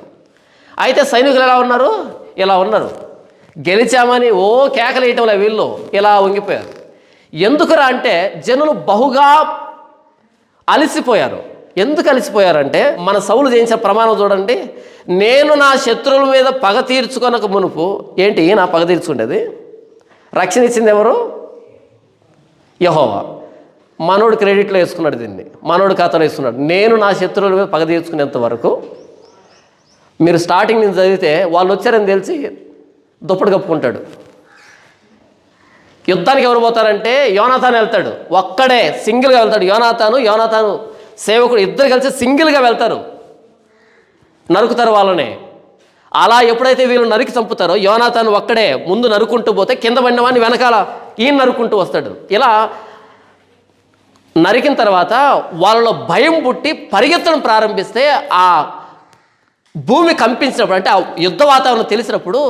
Speaker 1: అయితే సైనికులు ఎలా ఉన్నారు? ఇలా ఉన్నారు. గెలిచామని ఓ కేకలేయటంలో వీళ్ళు ఇలా వంగిపోయారు. ఎందుకురా అంటే జనులు బహుగా అలసిపోయారు. ఎందుకు అలసిపోయారంటే మన సౌలు చేయించిన ప్రమాణం చూడండి. నేను నా శత్రువుల మీద పగ తీర్చుకొనక మునుపు, ఏంటి నా పగ తీర్చుకునేది? రక్షణ ఇచ్చింది ఎవరు? యెహోవా. మనోడు క్రెడిట్లో వేసుకున్నాడు, దీన్ని మనోడు ఖాతాలో వేసుకున్నాడు. నేను నా శత్రువుల మీద పగ తీర్చుకునేంత వరకు మీరు స్టార్టింగ్ నుంచి చదివితే వాళ్ళు వచ్చారని తెలిసి దుప్పటి కప్పుకుంటాడు. యుద్ధానికి ఎవరు పోతారంటే యోనాతాను వెళ్తాడు, ఒక్కడే సింగిల్గా వెళ్తాడు. యోనాతాను సేవకుడు ఇద్దరు కలిసి సింగిల్గా వెళ్తారు, నరుకుతారు వాళ్ళని. అలా ఎప్పుడైతే వీళ్ళు నరికి చంపుతారో యోనాతాను ఒక్కడే ముందు నరుకుంటూ పోతే కింద పడిన వాడిని వెనకాల ఈయన నరుకుంటూ వస్తాడు. ఇలా నరికిన తర్వాత వాళ్ళలో భయం పుట్టి పరిగెత్తడం ప్రారంభిస్తే ఆ భూమి కంపించినప్పుడు, అంటే ఆ యుద్ధ వాతావరణం తెలిసినప్పుడు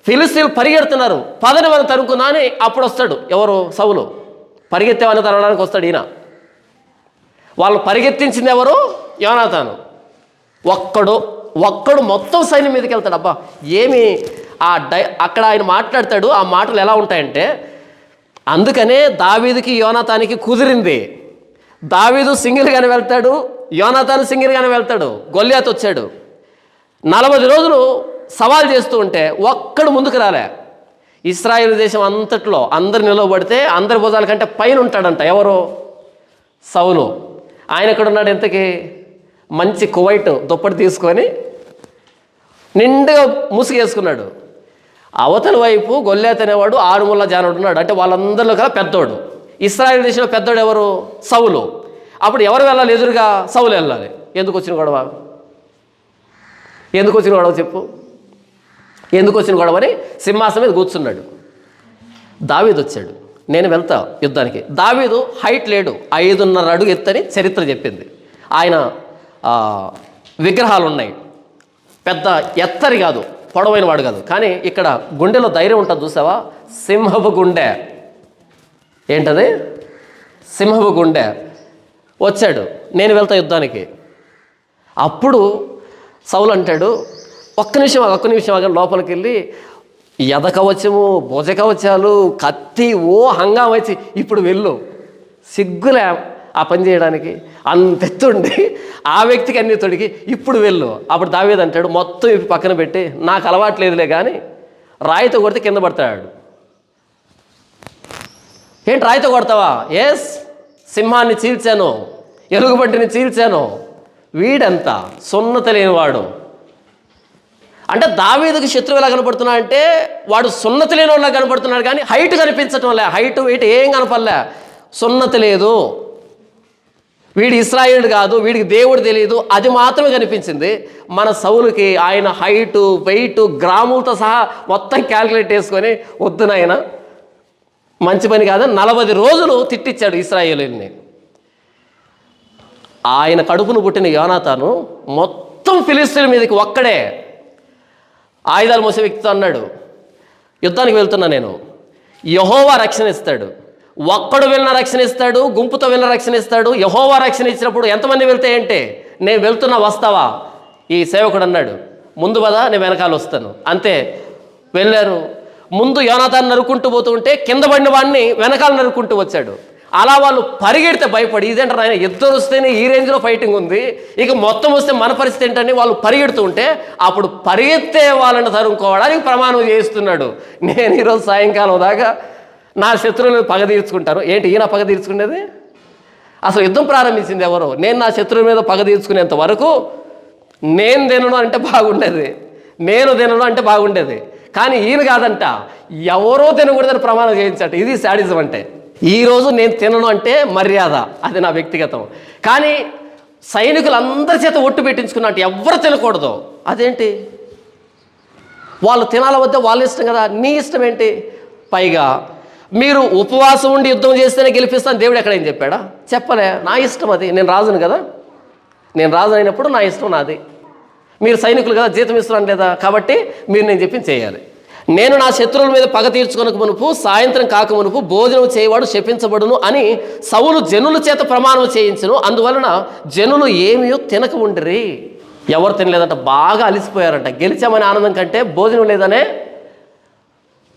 Speaker 1: ఫిలిస్తీన్లు పరిగెడుతున్నారు, పదని మనం తరుముకుందా అని అప్పుడు వస్తాడు ఎవరు? సౌలు. పరిగెత్తేవాడిని తరవడానికి వస్తాడు ఈయన. వాళ్ళు పరిగెత్తించింది ఎవరు? యోనాతాను. ఒక్కడు మొత్తం సైన్యం మీదకి వెళ్తాడు. అబ్బా ఏమి అక్కడ ఆయన మాట్లాడతాడు. ఆ మాటలు ఎలా ఉంటాయంటే, అందుకనే దావీదుకి యోనాతానికి కుదిరింది. దావీదు సింగిల్గానే వెళ్తాడు, యోనాతాను సింగిల్గానే వెళ్తాడు. గొల్యాతు వచ్చాడు, 40 రోజులు సవాల్ చేస్తూ ఉంటే ఒక్కడు ముందుకు రాలే. ఇశ్రాయేలు దేశం అంతట్లో అందరు నిలవబడితే అందరి భుజాల కంటే పైన ఉంటాడంట. ఎవరు? సౌలు. ఆయన ఎక్కడ ఉన్నాడు? ఎంతకి మంచి కువైట్ దుప్పటి తీసుకొని నిండుగా ముసుగేసుకున్నాడు. అవతల వైపు గొల్యాతు అనేవాడు 6 ముళ్ళ జానుడు ఉన్నాడు. అంటే వాళ్ళందరిలో కల పెద్దోడు. ఇశ్రాయేలు దేశంలో పెద్దోడు ఎవరు? సౌలు. అప్పుడు ఎవరు వెళ్ళాలి? ఎదురుగా సౌలు వెళ్ళాలి. ఎందుకు వచ్చిన గొడవ చెప్పు? ఎందుకు వచ్చిన గొడవని సింహాసనం మీద కూర్చున్నాడు. దావీదు వచ్చాడు, నేను వెళ్తా యుద్ధానికి. దావీదు హైట్ లేడు, 5.5 అడుగు ఎత్తని చరిత్ర చెప్పింది. ఆయన విగ్రహాలు ఉన్నాయి, పెద్ద ఎత్తరి కాదు, పొడవైన వాడు కాదు. కానీ ఇక్కడ గుండెలో ధైర్యం ఉంటుంది చూసావా? సింహపు గుండె. ఏంటది? సింహపు గుండె. వచ్చాడు, నేను వెళ్తా యుద్ధానికి. అప్పుడు సౌలు అంటాడు, ఒక్క నిమిషం లోపలికి వెళ్ళి ఎదకవచము, భుజకవచాలు, కత్తి, హంగామ వచ్చి ఇప్పుడు వెళ్ళు. సిగ్గులే ఆ పని చేయడానికి. అంతెత్తుండి ఆ వ్యక్తికి అన్ని తొడిగి ఇప్పుడు వెళ్ళు. అప్పుడు దావీదు అంటాడు, మొత్తం ఇవి పక్కన పెట్టి నాకు అలవాట్లేదులే కానీ రాయితో కొడితే కింద పడతాడు. ఏంటి రాయితో కొడతావా? ఎస్, సింహాన్ని చీల్చాను, ఎలుగుబంటిని చీల్చాను. వీడంతా సున్నత లేనివాడు. అంటే దావీదుకి శత్రువు ఎలా కనపడుతున్నా అంటే వాడు సున్నత లేని వాళ్ళ కనపడుతున్నాడు, కానీ హైట్ కనిపించటం లే. హైట్ వెయిట్ ఏం కనపడలే, సున్నత లేదు. వీడి ఇశ్రాయేలుడు కాదు, వీడికి దేవుడు తెలియదు, అది మాత్రమే కనిపించింది. మన సౌలుకి ఆయన హైటు, వెయిట్, గ్రాములతో సహా మొత్తం క్యాల్కులేట్ చేసుకొని, వద్దు నాయన మంచి పని కాదని 40 రోజులు తిట్టించాడు ఇశ్రాయేలుని. ఆయన కడుపును పుట్టిన యోనాతాను మొత్తం ఫిలిస్తీన్ల మీదకి ఒక్కడే ఆయుధాలు మోసే వ్యక్తితో అన్నాడు, యుద్ధానికి వెళ్తున్నా నేను, యెహోవా రక్షణ ఇస్తాడు. ఒక్కడు వెళ్ళిన రక్షణ ఇస్తాడు, గుంపుతో వెళ్ళిన రక్షణ ఇస్తాడు. యెహోవా రక్షణ ఇచ్చినప్పుడు ఎంతమంది వెళ్తే ఏంటి? నేను వెళ్తున్నా, వస్తావా? ఈ సేవకుడు అన్నాడు, ముందు పదా, నేను వెనకాల వస్తాను. అంతే, వెళ్ళారు. ముందు యోనాతాను నరుకుంటూ పోతూ ఉంటే కింద పడిన వాడిని వెనకాల నరుకుంటూ వచ్చాడు. అలా వాళ్ళు పరిగెడితే భయపడి, ఇదేంటారు ఆయన ఇద్దరు వస్తేనే ఈ రేంజ్లో ఫైటింగ్ ఉంది, ఇక మొత్తం వస్తే మన పరిస్థితి ఏంటని వాళ్ళు పరిగెడుతూ ఉంటే అప్పుడు పరిగెత్తే వాళ్ళని తరుముకోవడానికి ప్రమాణం చేస్తున్నాడు. నేను ఈరోజు సాయంకాలం దాకా నా శత్రువులను పగ తీర్చుకుంటాను. ఏంటి ఈయన పగ తీర్చుకునేది? అసలు యుద్ధం ప్రారంభించింది ఎవరు? నేను నా శత్రువుల మీద పగ తీర్చుకునేంత వరకు నేను తినడం అంటే బాగుండేది, కానీ ఈయన కాదంట, ఎవరో తినకూడదని ప్రమాణం చేయించట. ఇది శాడిజం అంటే. ఈరోజు నేను తినను అంటే మర్యాద, అది నా వ్యక్తిగతం. కానీ సైనికులందరి చేత ఒట్టు పెట్టించుకున్నట్టు ఎవరు తినకూడదు. అదేంటి? వాళ్ళు తినాల వద్ద వాళ్ళ ఇష్టం కదా, నీ ఇష్టం ఏంటి? పైగా మీరు ఉపవాసం ఉండి యుద్ధం చేస్తేనే గెలిపిస్తాను దేవుడు ఎక్కడ ఏం చెప్పాడా? చెప్పలే. నా ఇష్టం అది, నేను రాజును కదా, నేను రాజు అయినప్పుడు నా ఇష్టం నాది. మీరు సైనికులు కదా, జీతం ఇస్తున్నాను లేదా, కాబట్టి మీరు నేను చెప్పింది చేయాలి. నేను నా శత్రువుల మీద పగ తీర్చుకొనక మునుపు, సాయంత్రం కాక మునుపు భోజనం చేయవాడు శపించబడును అని సౌలు జనుల చేత ప్రమాణం చేయించును. అందువలన జనులు ఏమీ తినక ఉండిరి. ఎవరు తినలేదంట, బాగా అలిసిపోయారంట. గెలిచామనే ఆనందం కంటే భోజనం లేదనే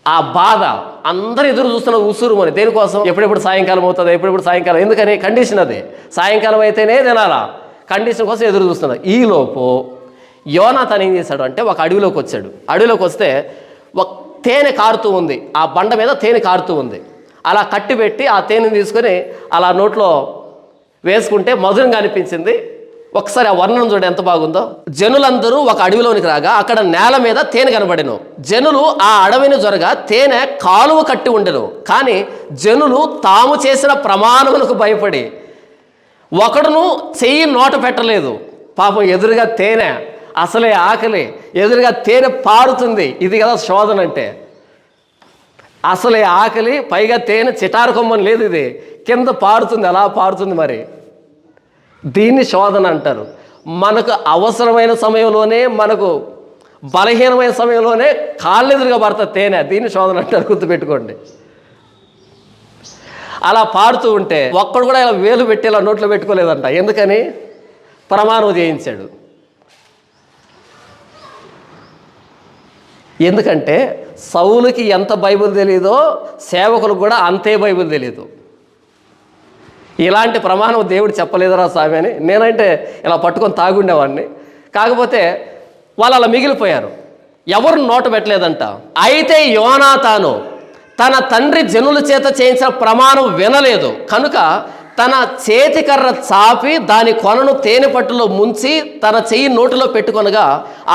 Speaker 1: ఆ బాధ. అందరూ ఎదురు చూస్తున్న ఉసురుమని. దేనికోసం? ఎప్పుడెప్పుడు సాయంకాలం అవుతుంది, ఎప్పుడెప్పుడు సాయంకాలం. ఎందుకని? కండిషన్ అది, సాయంకాలం అయితేనే తినాలా. కండిషన్ కోసం ఎదురు చూస్తున్నారు. ఈలోపు యోనాతాను ఏం చేశాడు అంటే ఒక అడవిలోకి వచ్చాడు. అడవిలోకి వస్తే ఒక తేనె కారుతూ ఉంది, ఆ బండ మీద తేనె కారుతూ ఉంది. అలా కట్టిపెట్టి ఆ తేనెని తీసుకొని అలా నోట్లో వేసుకుంటే మధురంగా అనిపించింది. ఒకసారి ఆ వర్ణన చూడండి ఎంత బాగుందో. జనులందరూ ఒక అడవిలోనికి రాగా అక్కడ నేల మీద తేనె కనబడెను. జనులు ఆ అడవిని జొరగా తేనె కాలువ కట్టి ఉండెను. కానీ జనులు తాము చేసిన ప్రమాణములకు భయపడి ఒకడును చెయ్యి నోట పెట్టలేదు. పాపం ఎదురుగా తేనె, అసలే ఆకలి, ఎదురుగా తేనె పారుతుంది. ఇది కదా శోధన అంటే. అసలే ఆకలి, పైగా తేనె చిటారు కొమ్మని లేదు, ఇది కింద పారుతుంది, అలా పారుతుంది. మరి దీన్ని శోధన అంటారు. మనకు అవసరమైన సమయంలోనే, మనకు బలహీనమైన సమయంలోనే కాళ్ళెదురుగా పడుతుంది తేనె. దీన్ని శోధన అంటారు, గుర్తుపెట్టుకోండి. అలా పారుతూ ఉంటే ఒక్కడు కూడా ఇలా వేలు పెట్టి ఇలా నోట్లో పెట్టుకోలేదంట. ఎందుకని? ప్రమాణం చేయించాడు. ఎందుకంటే సౌలుకి ఎంత బైబిల్ తెలీదో సేవకులకు కూడా అంతే బైబిల్ తెలీదు. ఇలాంటి ప్రమాణం దేవుడు చెప్పలేదురా స్వామి అని నేనంటే ఇలా పట్టుకొని తాగుండేవాడిని. కాకపోతే వాళ్ళు అలా మిగిలిపోయారు, ఎవరు నోట పెట్టలేదంట. అయితే యోనాతాను తన తండ్రి జనుల చేత చేయించిన ప్రమాణం వినలేదు కనుక తన చేతికర్ర చాపి దాని కొనను తేనె పట్టులో ముంచి తన చెయ్యి నోటిలో పెట్టుకొనగా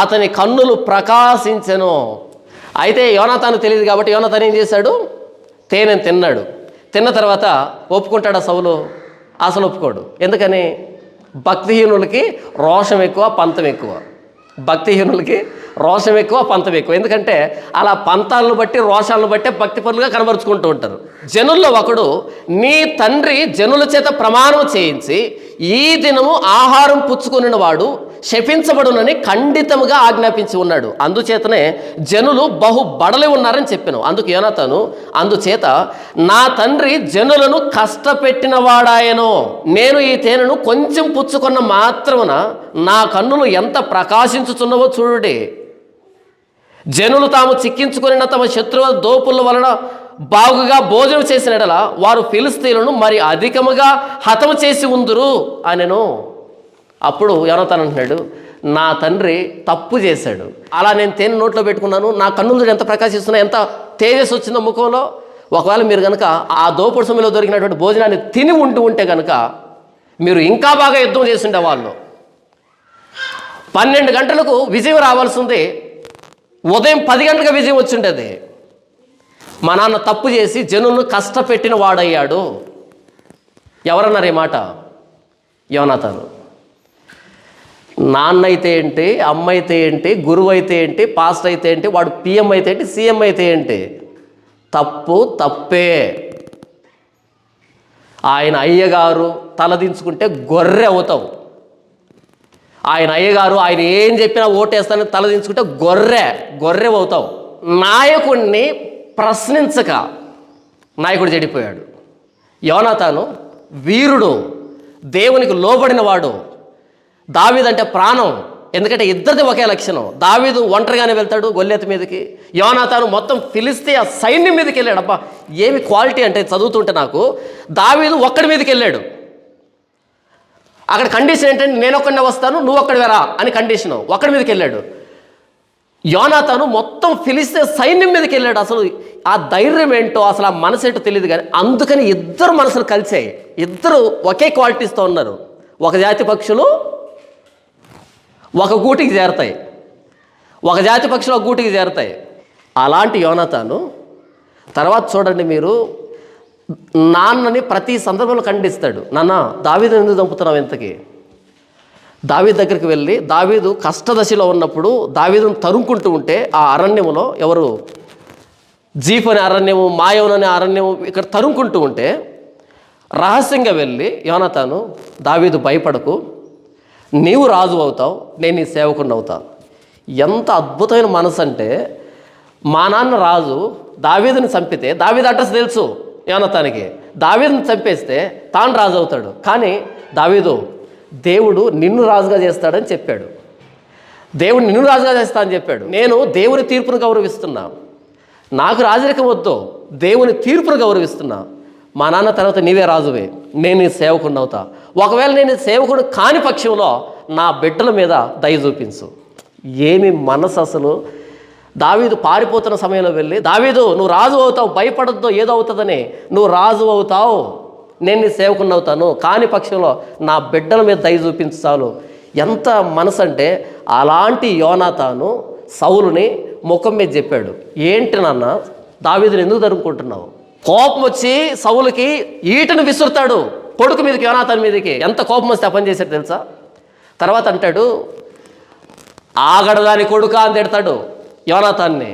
Speaker 1: అతని కన్నులు ప్రకాశించెను. అయితే యోనాతాను తెలియదు కాబట్టి యోనాతాను ఏం చేశాడు? తేనెను తిన్నాడు. తిన్న తర్వాత ఒప్పుకుంటాడా సౌలు? అసలు ఒప్పుకోడు. ఎందుకని? భక్తిహీనులకి రోషం ఎక్కువ, పంతం ఎక్కువ. భక్తిహీనులకి రోషం ఎక్కువ, పంతం ఎక్కువ. ఎందుకంటే అలా పంతాలను బట్టి, రోషాలను బట్టి భక్తి పనులుగా కనబరుచుకుంటూ ఉంటారు. జనుల్లో ఒకడు నీ తండ్రి జనుల చేత ప్రమాణం చేయించి ఈ దినము ఆహారం పుచ్చుకొనిన వాడు శపించబడునని ఖండితముగా ఆజ్ఞాపించి ఉన్నాడు. అందుచేతనే జనులు బహు బడలి ఉన్నారని చెప్పాను. అందుకు యోనాతాను అందుచేత నా తండ్రి జనులను కష్టపెట్టిన వాడాయనో నేను ఈ తేనెను కొంచెం పుచ్చుకున్న మాత్రమున నా కన్నులు ఎంత ప్రకాశించుచున్నవో చూడుడి. జనులు తాము చిక్కించుకున్న తమ శత్రువుల దోపుల వలన బాగుగా భోజనం చేసిన ఎడల వారు ఫిలిష్తీయులను మరి అధికముగా హతము చేసి ఉందురు అనెను. అప్పుడు యోనాతాను అంటున్నాడు, నా తండ్రి తప్పు చేశాడు. అలా నేను తేనె నోట్లో పెట్టుకున్నాను, నా కన్నులు ఎంత ప్రకాశిస్తున్నాయి, ఎంత తేజస్సు వచ్చిందో ముఖంలో. ఒకవేళ మీరు కనుక ఆ దోపుడు సమయంలో దొరికినటువంటి భోజనాన్ని తిని ఉంటే కనుక మీరు ఇంకా బాగా యుద్ధం చేస్తుండే వాళ్ళు. 12 గంటలకు విజయం రావాల్సింది, ఉదయం 10 గంటలకు విజయం వచ్చిండేది. మా నాన్న తప్పు చేసి జనులను కష్టపెట్టిన వాడయ్యాడు. ఎవరన్నారు ఈ మాట? యోనాతాను. నాన్న అయితే ఏంటి, అమ్మ అయితే ఏంటి, గురువు అయితే ఏంటి, పాస్టర్ అయితే ఏంటి, వాడు పిఎం అయితే ఏంటి, సీఎం అయితే ఏంటి, తప్పు తప్పే. ఆయన అయ్యగారు తలదించుకుంటే గొర్రె అవుతావు. ఆయన అయ్యగారు ఆయన ఏం చెప్పినా ఓటేస్తానని తలదించుకుంటే గొర్రె అవుతావు. నాయకుడిని ప్రశ్నించక నాయకుడు చెడిపోయాడు. యోనాతాను వీరుడు, దేవునికి లోబడిన వాడు. దావీదు అంటే ప్రాణం. ఎందుకంటే ఇద్దరిది ఒకే లక్షణం. దావీదు ఒంటరిగానే వెళ్తాడు గొల్లియతు మీదకి, యోనాతాను మొత్తం ఫిలిష్తీయ సైన్యం మీదకి వెళ్ళాడు. అబ్బా ఏమి క్వాలిటీ అంటే చదువుతుంటే నాకు, దావీదు ఒక్కడి మీదకి వెళ్ళాడు. అక్కడ కండిషన్ ఏంటంటే నేను ఒక్కడినే వస్తాను, నువ్వు ఒక్కడి వేరా అని కండిషను. ఒక్కడి మీదకి వెళ్ళాడు. యోనాతాను మొత్తం ఫిలిష్తీయ సైన్యం మీదకి వెళ్ళాడు. అసలు ఆ ధైర్యం ఏంటో, అసలు ఆ మనసు ఏంటో తెలియదు. కానీ అందుకని ఇద్దరు మనసులు కలిసాయి. ఇద్దరు ఒకే క్వాలిటీస్తో ఉన్నారు. ఒక జాతి పక్షులు ఒక గూటికి చేరతాయి, ఒక జాతి పక్షులు ఒక గూటికి చేరతాయి. అలాంటి యోనాతాను తర్వాత చూడండి మీరు, నాన్నని ప్రతి సందర్భంలో ఖండిస్తాడు. నాన్న దావీదుని ఎందుకు చంపుతున్నావు ఇంతకీ? దావీదు దగ్గరికి వెళ్ళి, దావీదు కష్టదశలో ఉన్నప్పుడు దావీదును తరుముకుంటూ ఉంటే ఆ అరణ్యములో, ఎవరు జీఫ్ అనే అరణ్యము, మాయోన్ అనే అరణ్యము, ఇక్కడ తరుముకుంటూ ఉంటే రహస్యంగా వెళ్ళి యోనాతాను, దావీదు భయపడకు, నీవు రాజు అవుతావు, నేను నీ సేవకుడిని అవుతా. ఎంత అద్భుతమైన మనసు అంటే, మా నాన్న రాజు దావీదుని చంపితే దావీదు అడ్రస్ తెలుసు యోనాతానికి, దావీదుని చంపేస్తే తాను రాజు అవుతాడు. కానీ దావీదు దేవుడు నిన్ను రాజుగా చేస్తాడని చెప్పాడు. దేవుడు నిన్ను రాజుగా చేస్తా అని చెప్పాడు. నేను దేవుని తీర్పును గౌరవిస్తున్నా, నాకు రాజరికం వద్దు, దేవుని తీర్పును గౌరవిస్తున్నా. మా నాన్న తర్వాత నీవే రాజువే, నేను నీ సేవకుడిని అవుతా. ఒకవేళ నేను సేవకుడు కాని పక్షంలో నా బిడ్డల మీద దయ చూపించు. ఏమి మనసు అసలు! దావీదు పారిపోతున్న సమయంలో వెళ్ళి, దావీదు నువ్వు రాజు అవుతావు, భయపడద్దు, ఏదో అవుతుందని, నువ్వు రాజు అవుతావు, నేను నీ సేవకుని అవుతాను, కాని పక్షంలో నా బిడ్డల మీద దయ చూపించు చాలు. ఎంత మనసు అంటే, అలాంటి యోనాతాను సౌలుని ముఖం మీద చెప్పాడు, ఏంటి నాన్న దావీదుని ఎందుకు తరుముకుంటున్నావు? కోపం వచ్చి సౌలుకి ఈటను విసురుతాడు, కొడుకు మీదకి, యోనాతాను మీదకి. ఎంత కోపం వస్తే ఆ పని చేశాడు తెలుసా? తర్వాత అంటాడు, ఆగడదాని కొడుకా అని తిడతాడు యోనాతాన్ని.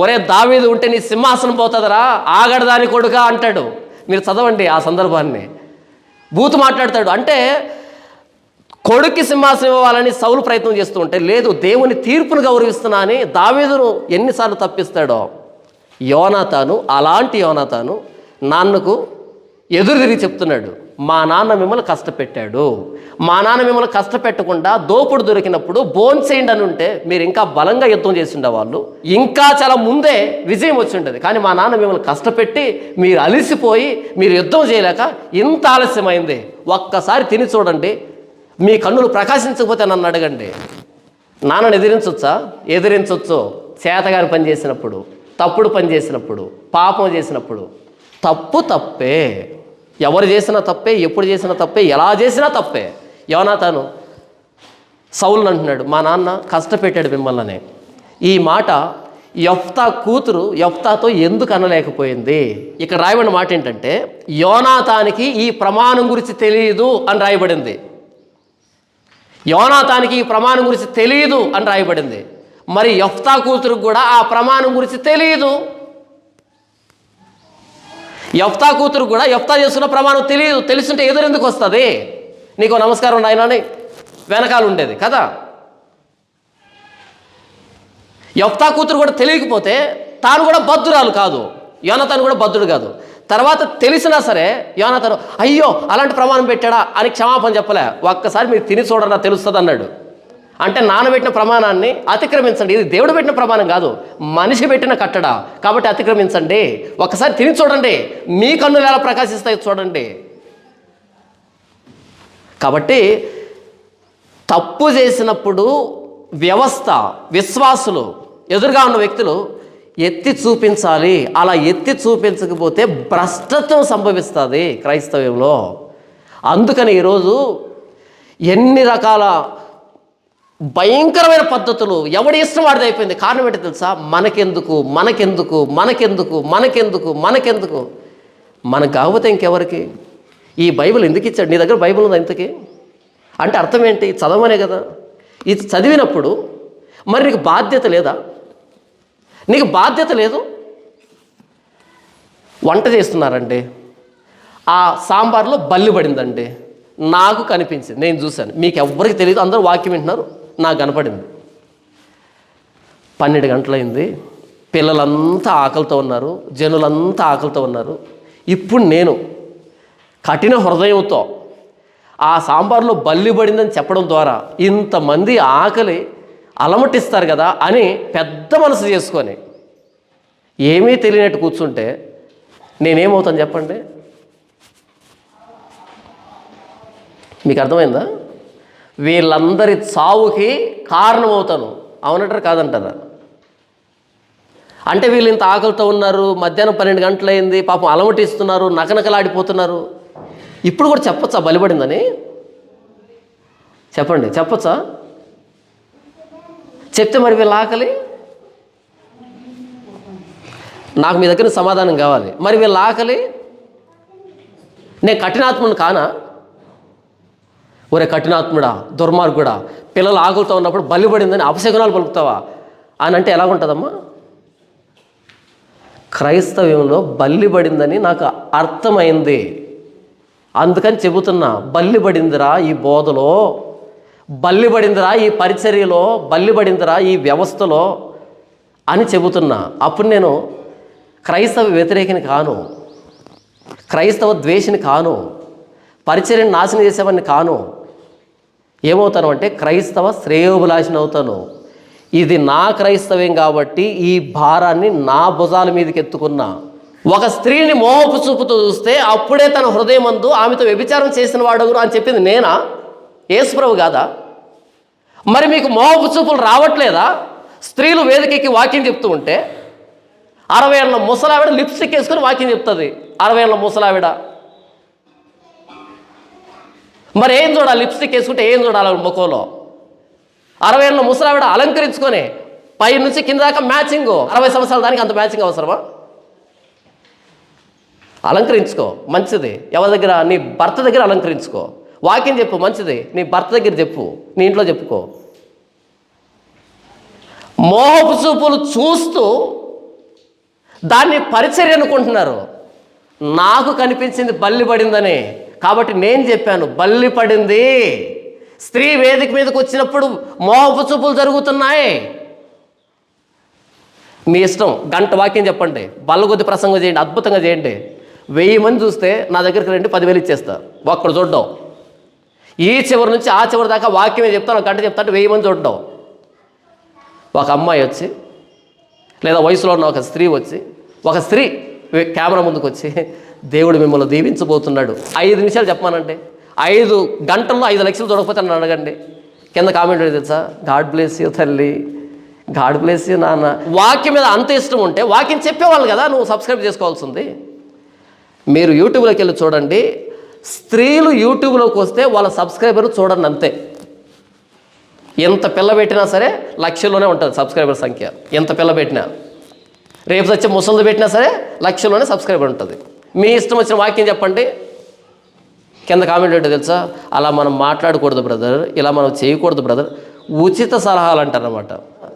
Speaker 1: ఒరే దావీదు ఉంటే నీ సింహాసనం పోతుందరా, ఆగడదాని కొడుకా అంటాడు. మీరు చదవండి ఆ సందర్భాన్ని. బూతు మాట్లాడతాడు. అంటే కొడుక్కి సింహాసనం ఇవ్వాలని సౌలు ప్రయత్నం చేస్తూ ఉంటే, లేదు దేవుని తీర్పును గౌరవిస్తున్నా అని దావీదును ఎన్నిసార్లు తప్పిస్తాడో. యోనాతాను, అలాంటి యోనాతాను నాన్నకు ఎదురు తిరిగి చెప్తున్నాడు, మా నాన్న మిమ్మల్ని కష్టపెట్టాడు, మా నాన్న మిమ్మల్ని కష్టపెట్టకుండా దోపుడు దొరికినప్పుడు భోంచేయండి అని ఉంటే మీరు ఇంకా బలంగా యుద్ధం చేసి ఉండేవాళ్ళు, ఇంకా చాలా ముందే విజయం వచ్చి ఉండేది. కానీ మా నాన్న మిమ్మల్ని కష్టపెట్టి మీరు అలిసిపోయి మీరు యుద్ధం చేయలేక ఇంత ఆలస్యమైంది. ఒక్కసారి తిని చూడండి, మీ కన్నులు ప్రకాశించకపోతే నన్ను అడగండి. నాన్నను ఎదిరించవచ్చా? ఎదిరించవచ్చు. చేతగాని పని చేసినప్పుడు, తప్పుడు పని చేసినప్పుడు, పాపం చేసినప్పుడు. తప్పు తప్పే, ఎవరు చేసినా తప్పే, ఎప్పుడు చేసినా తప్పే, ఎలా చేసినా తప్పే. యోనాతాను సౌలుని అంటున్నాడు, మా నాన్న కష్టపెట్టాడు మిమ్మల్ని. ఈ మాట యెఫ్తా కూతురు యెఫ్తాతో ఎందుకు అనలేకపోయింది? ఇక్కడ రాయబడిన మాట ఏంటంటే, యోనాతానికి ఈ ప్రమాణం గురించి తెలియదు అని రాయబడింది. యోనాతానికి ఈ ప్రమాణం గురించి తెలియదు అని రాయబడింది. మరి యెఫ్తా కూతురుకు కూడా ఆ ప్రమాణం గురించి తెలియదు. యెఫ్తా కూతురు కూడా యెఫ్తా చేస్తున్న ప్రమాణం తెలియదు. తెలుసుంటే ఎదురెందుకు వస్తుంది? నీకు నమస్కారం నాయనా అని వెనకాల ఉండేది కదా. యెఫ్తా కూతురు కూడా తెలియకపోతే తాను కూడా బద్దురాలు కాదు, యోనాతాను కూడా బద్దుడు కాదు. తర్వాత తెలిసినా సరే యోనాతాను అయ్యో అలాంటి ప్రమాణం పెట్టాడా అని క్షమాపణ చెప్పలే. ఒక్కసారి మీరు తిని చూడరా తెలుస్తుంది అన్నాడు. అంటే నానబెట్టిన ప్రమాణాన్ని అతిక్రమించండి. ఇది దేవుడు పెట్టిన ప్రమాణం కాదు, మనిషి పెట్టిన కట్టడ, కాబట్టి అతిక్రమించండి. ఒకసారి తిని చూడండి, మీ కన్నులు ఎలా ప్రకాశిస్తాయి చూడండి. కాబట్టి తప్పు చేసినప్పుడు వ్యవస్థ, విశ్వాసులు, ఎదురుగా ఉన్న వ్యక్తులు ఎత్తి చూపించాలి. అలా ఎత్తి చూపించకపోతే భ్రష్టత్వం సంభవిస్తుంది క్రైస్తవ్యంలో. అందుకని ఈరోజు ఎన్ని రకాల భయంకరమైన పద్ధతులు, ఎవడి ఇష్టం వాడిది అయిపోయింది. కారణం ఏంటో తెలుసా? మనకెందుకు మనకెందుకు మనకెందుకు మనకెందుకు మనకెందుకు. మనకు కాకపోతే ఇంకెవరికి? ఈ బైబిల్ ఎందుకు ఇచ్చాడు? నీ దగ్గర బైబిల్ ఉందా ఇంతకీ? అంటే అర్థం ఏంటి? చదవనే కదా. ఇది చదివినప్పుడు మరి నీకు బాధ్యత లేదా? నీకు బాధ్యత లేదు. వంట చేస్తున్నారండి, ఆ సాంబార్లో బల్లి పడిందండి, నాకు కనిపించింది, నేను చూశాను, మీకు ఎవ్వరికి తెలియదు, అందరూ వాక్యం వింటున్నారు, నాకు కనపడింది. 12 గంటలైంది, పిల్లలంతా ఆకలితో ఉన్నారు, జనులంతా ఆకలితో ఉన్నారు. ఇప్పుడు నేను కఠిన హృదయంతో ఆ సాంబార్లో బల్లి పడిందని చెప్పడం ద్వారా ఇంతమంది ఆకలి అలమటిస్తారు కదా అని పెద్ద మనసు చేసుకొని ఏమీ తెలియనట్టు కూర్చుంటే నేనేమవుతాను చెప్పండి? మీకు అర్థమైందా? వీళ్ళందరి చావుకి కారణమవుతాను. అవునంటారా కాదంటారా? అంటే వీళ్ళు ఇంత ఆకలితో ఉన్నారు, మధ్యాహ్నం 12 గంటలైంది, పాపం అలమటిస్తున్నారు, నకనకలాడిపోతున్నారు. ఇప్పుడు కూడా చెప్పొచ్చా బలిపడిందని? చెప్పండి, చెప్పొచ్చా? చెప్తే మరి వీళ్ళ ఆకలి, నాకు మీ దగ్గర సమాధానం కావాలి. మరి వీళ్ళ ఆకలి, నేను కఠినాత్ముని కానా? ఒరే కఠినాత్ముడా, దుర్మార్గుడా, పిల్లలు ఆకలితో ఉన్నప్పుడు బలిపడిందని అపశకునాలు పలుకుతావా అని అంటే ఎలా ఉంటుందమ్మా? క్రైస్తవ్యంలో బల్లిపడిందని నాకు అర్థమైంది, అందుకని చెబుతున్నా. బల్లిపడిందిరా ఈ బోధలో, బల్లిపడిందిరా ఈ పరిచర్యలో, బల్లిపడిందిరా ఈ వ్యవస్థలో అని చెబుతున్నా. అప్పుడు నేను క్రైస్తవ వ్యతిరేకిని కాను, క్రైస్తవ ద్వేషిని కాను, పరిచర్యను నాశనం చేసేవాడిని కాను. ఏమవుతాను అంటే క్రైస్తవ శ్రేయోభిలాషిని అవుతాను. ఇది నా క్రైస్తవ్యం కాబట్టి ఈ భారాన్ని నా భుజాల మీదకి ఎత్తుకున్నా. ఒక స్త్రీని మోహపు చూపుతో చూస్తే అప్పుడే తన హృదయమందు ఆమెతో వ్యభిచారం చేసిన వాడు అని చెప్పింది నేనా? యేసుప్రభు కాదా? మరి మీకు మోహపు చూపులు రావట్లేదా? స్త్రీలు వేదికకి వాక్యం చెప్తూ ఉంటే 60 ఏళ్ళ ముసలావిడ లిప్స్టిక్ వేసుకొని వాక్యం చెప్తుంది. 60 ఏళ్ళ ముసలావిడ మరి ఏం చూడాలి? లిప్స్టిక్ వేసుకుంటే ఏం చూడాలి ముఖంలో? 60 ఏళ్ళ ముసలావిడ అలంకరించుకొని పై నుంచి కింద దాకా మ్యాచింగ్. 60 సంవత్సరాల దానికి అంత మ్యాచింగ్ అవసరమా? అలంకరించుకో, మంచిది. ఎవరి దగ్గర? నీ భర్త దగ్గర అలంకరించుకో. వాక్యం చెప్పు, మంచిది. నీ భర్త దగ్గర చెప్పు, నీ ఇంట్లో చెప్పుకో. మోహపు చూపులు చూస్తూ దాన్ని పరిచర్య అనుకుంటున్నారు. నాకు కనిపించింది బల్లి పడిందని, కాబట్టి నేను చెప్పాను బల్లి పడింది. స్త్రీ వేదిక మీదకి వచ్చినప్పుడు మోహపు చూపులు జరుగుతున్నాయి. మీ ఇష్టం, గంట వాక్యం చెప్పండి, బల్లగొద్ది ప్రసంగం చేయండి, అద్భుతంగా చేయండి. 1000 మంది చూస్తే నా దగ్గరికి రండి, 10,000 ఇచ్చేస్తా. ఒక్కడు చూడ్డావు. ఈ చివరి నుంచి ఆ చివరి దాకా వాక్యమే చెప్తాను, ఒక గంట చెప్తా అంటే 1000 మంది చూడ్డావు. ఒక అమ్మాయి వచ్చి, లేదా వయసులో ఉన్న ఒక స్త్రీ వచ్చి, ఒక స్త్రీ కెమెరా ముందుకు వచ్చి, దేవుడు మిమ్మల్ని దీవించబోతున్నాడు 5 నిమిషాలు చెప్పమానంటే 5 గంటల్లో 5 లక్షలు చూడకపోతే నన్ను అడగండి. కింద కామెంట్ తెలుసా? గాడ్ బ్లెస్ యూ తల్లి, గాడ్ బ్లెస్ యూ నాన్న. వాక్యం మీద అంత ఇష్టం ఉంటే వాక్యం చెప్పేవాళ్ళు కదా నువ్వు సబ్స్క్రైబ్ చేసుకోవాల్సింది. మీరు యూట్యూబ్లోకి వెళ్ళి చూడండి, స్త్రీలు యూట్యూబ్లోకి వస్తే వాళ్ళ సబ్స్క్రైబర్ చూడండి అంతే. ఎంత పిల్ల పెట్టినా సరే లక్షల్లోనే ఉంటుంది సబ్స్క్రైబర్ సంఖ్య. ఎంత పిల్ల పెట్టినా, రేపు వచ్చే ముసలిది పెట్టినా సరే లక్షల్లోనే సబ్స్క్రైబర్ ఉంటుంది. మీ ఇష్టం వచ్చిన వాక్యం చెప్పండి. కింద కామెంట్ ఏంటో తెలుసా? అలా మనం మాట్లాడకూడదు బ్రదర్, ఇలా మనం చేయకూడదు బ్రదర్, ఉచిత సలహాలు అంటారనమాట.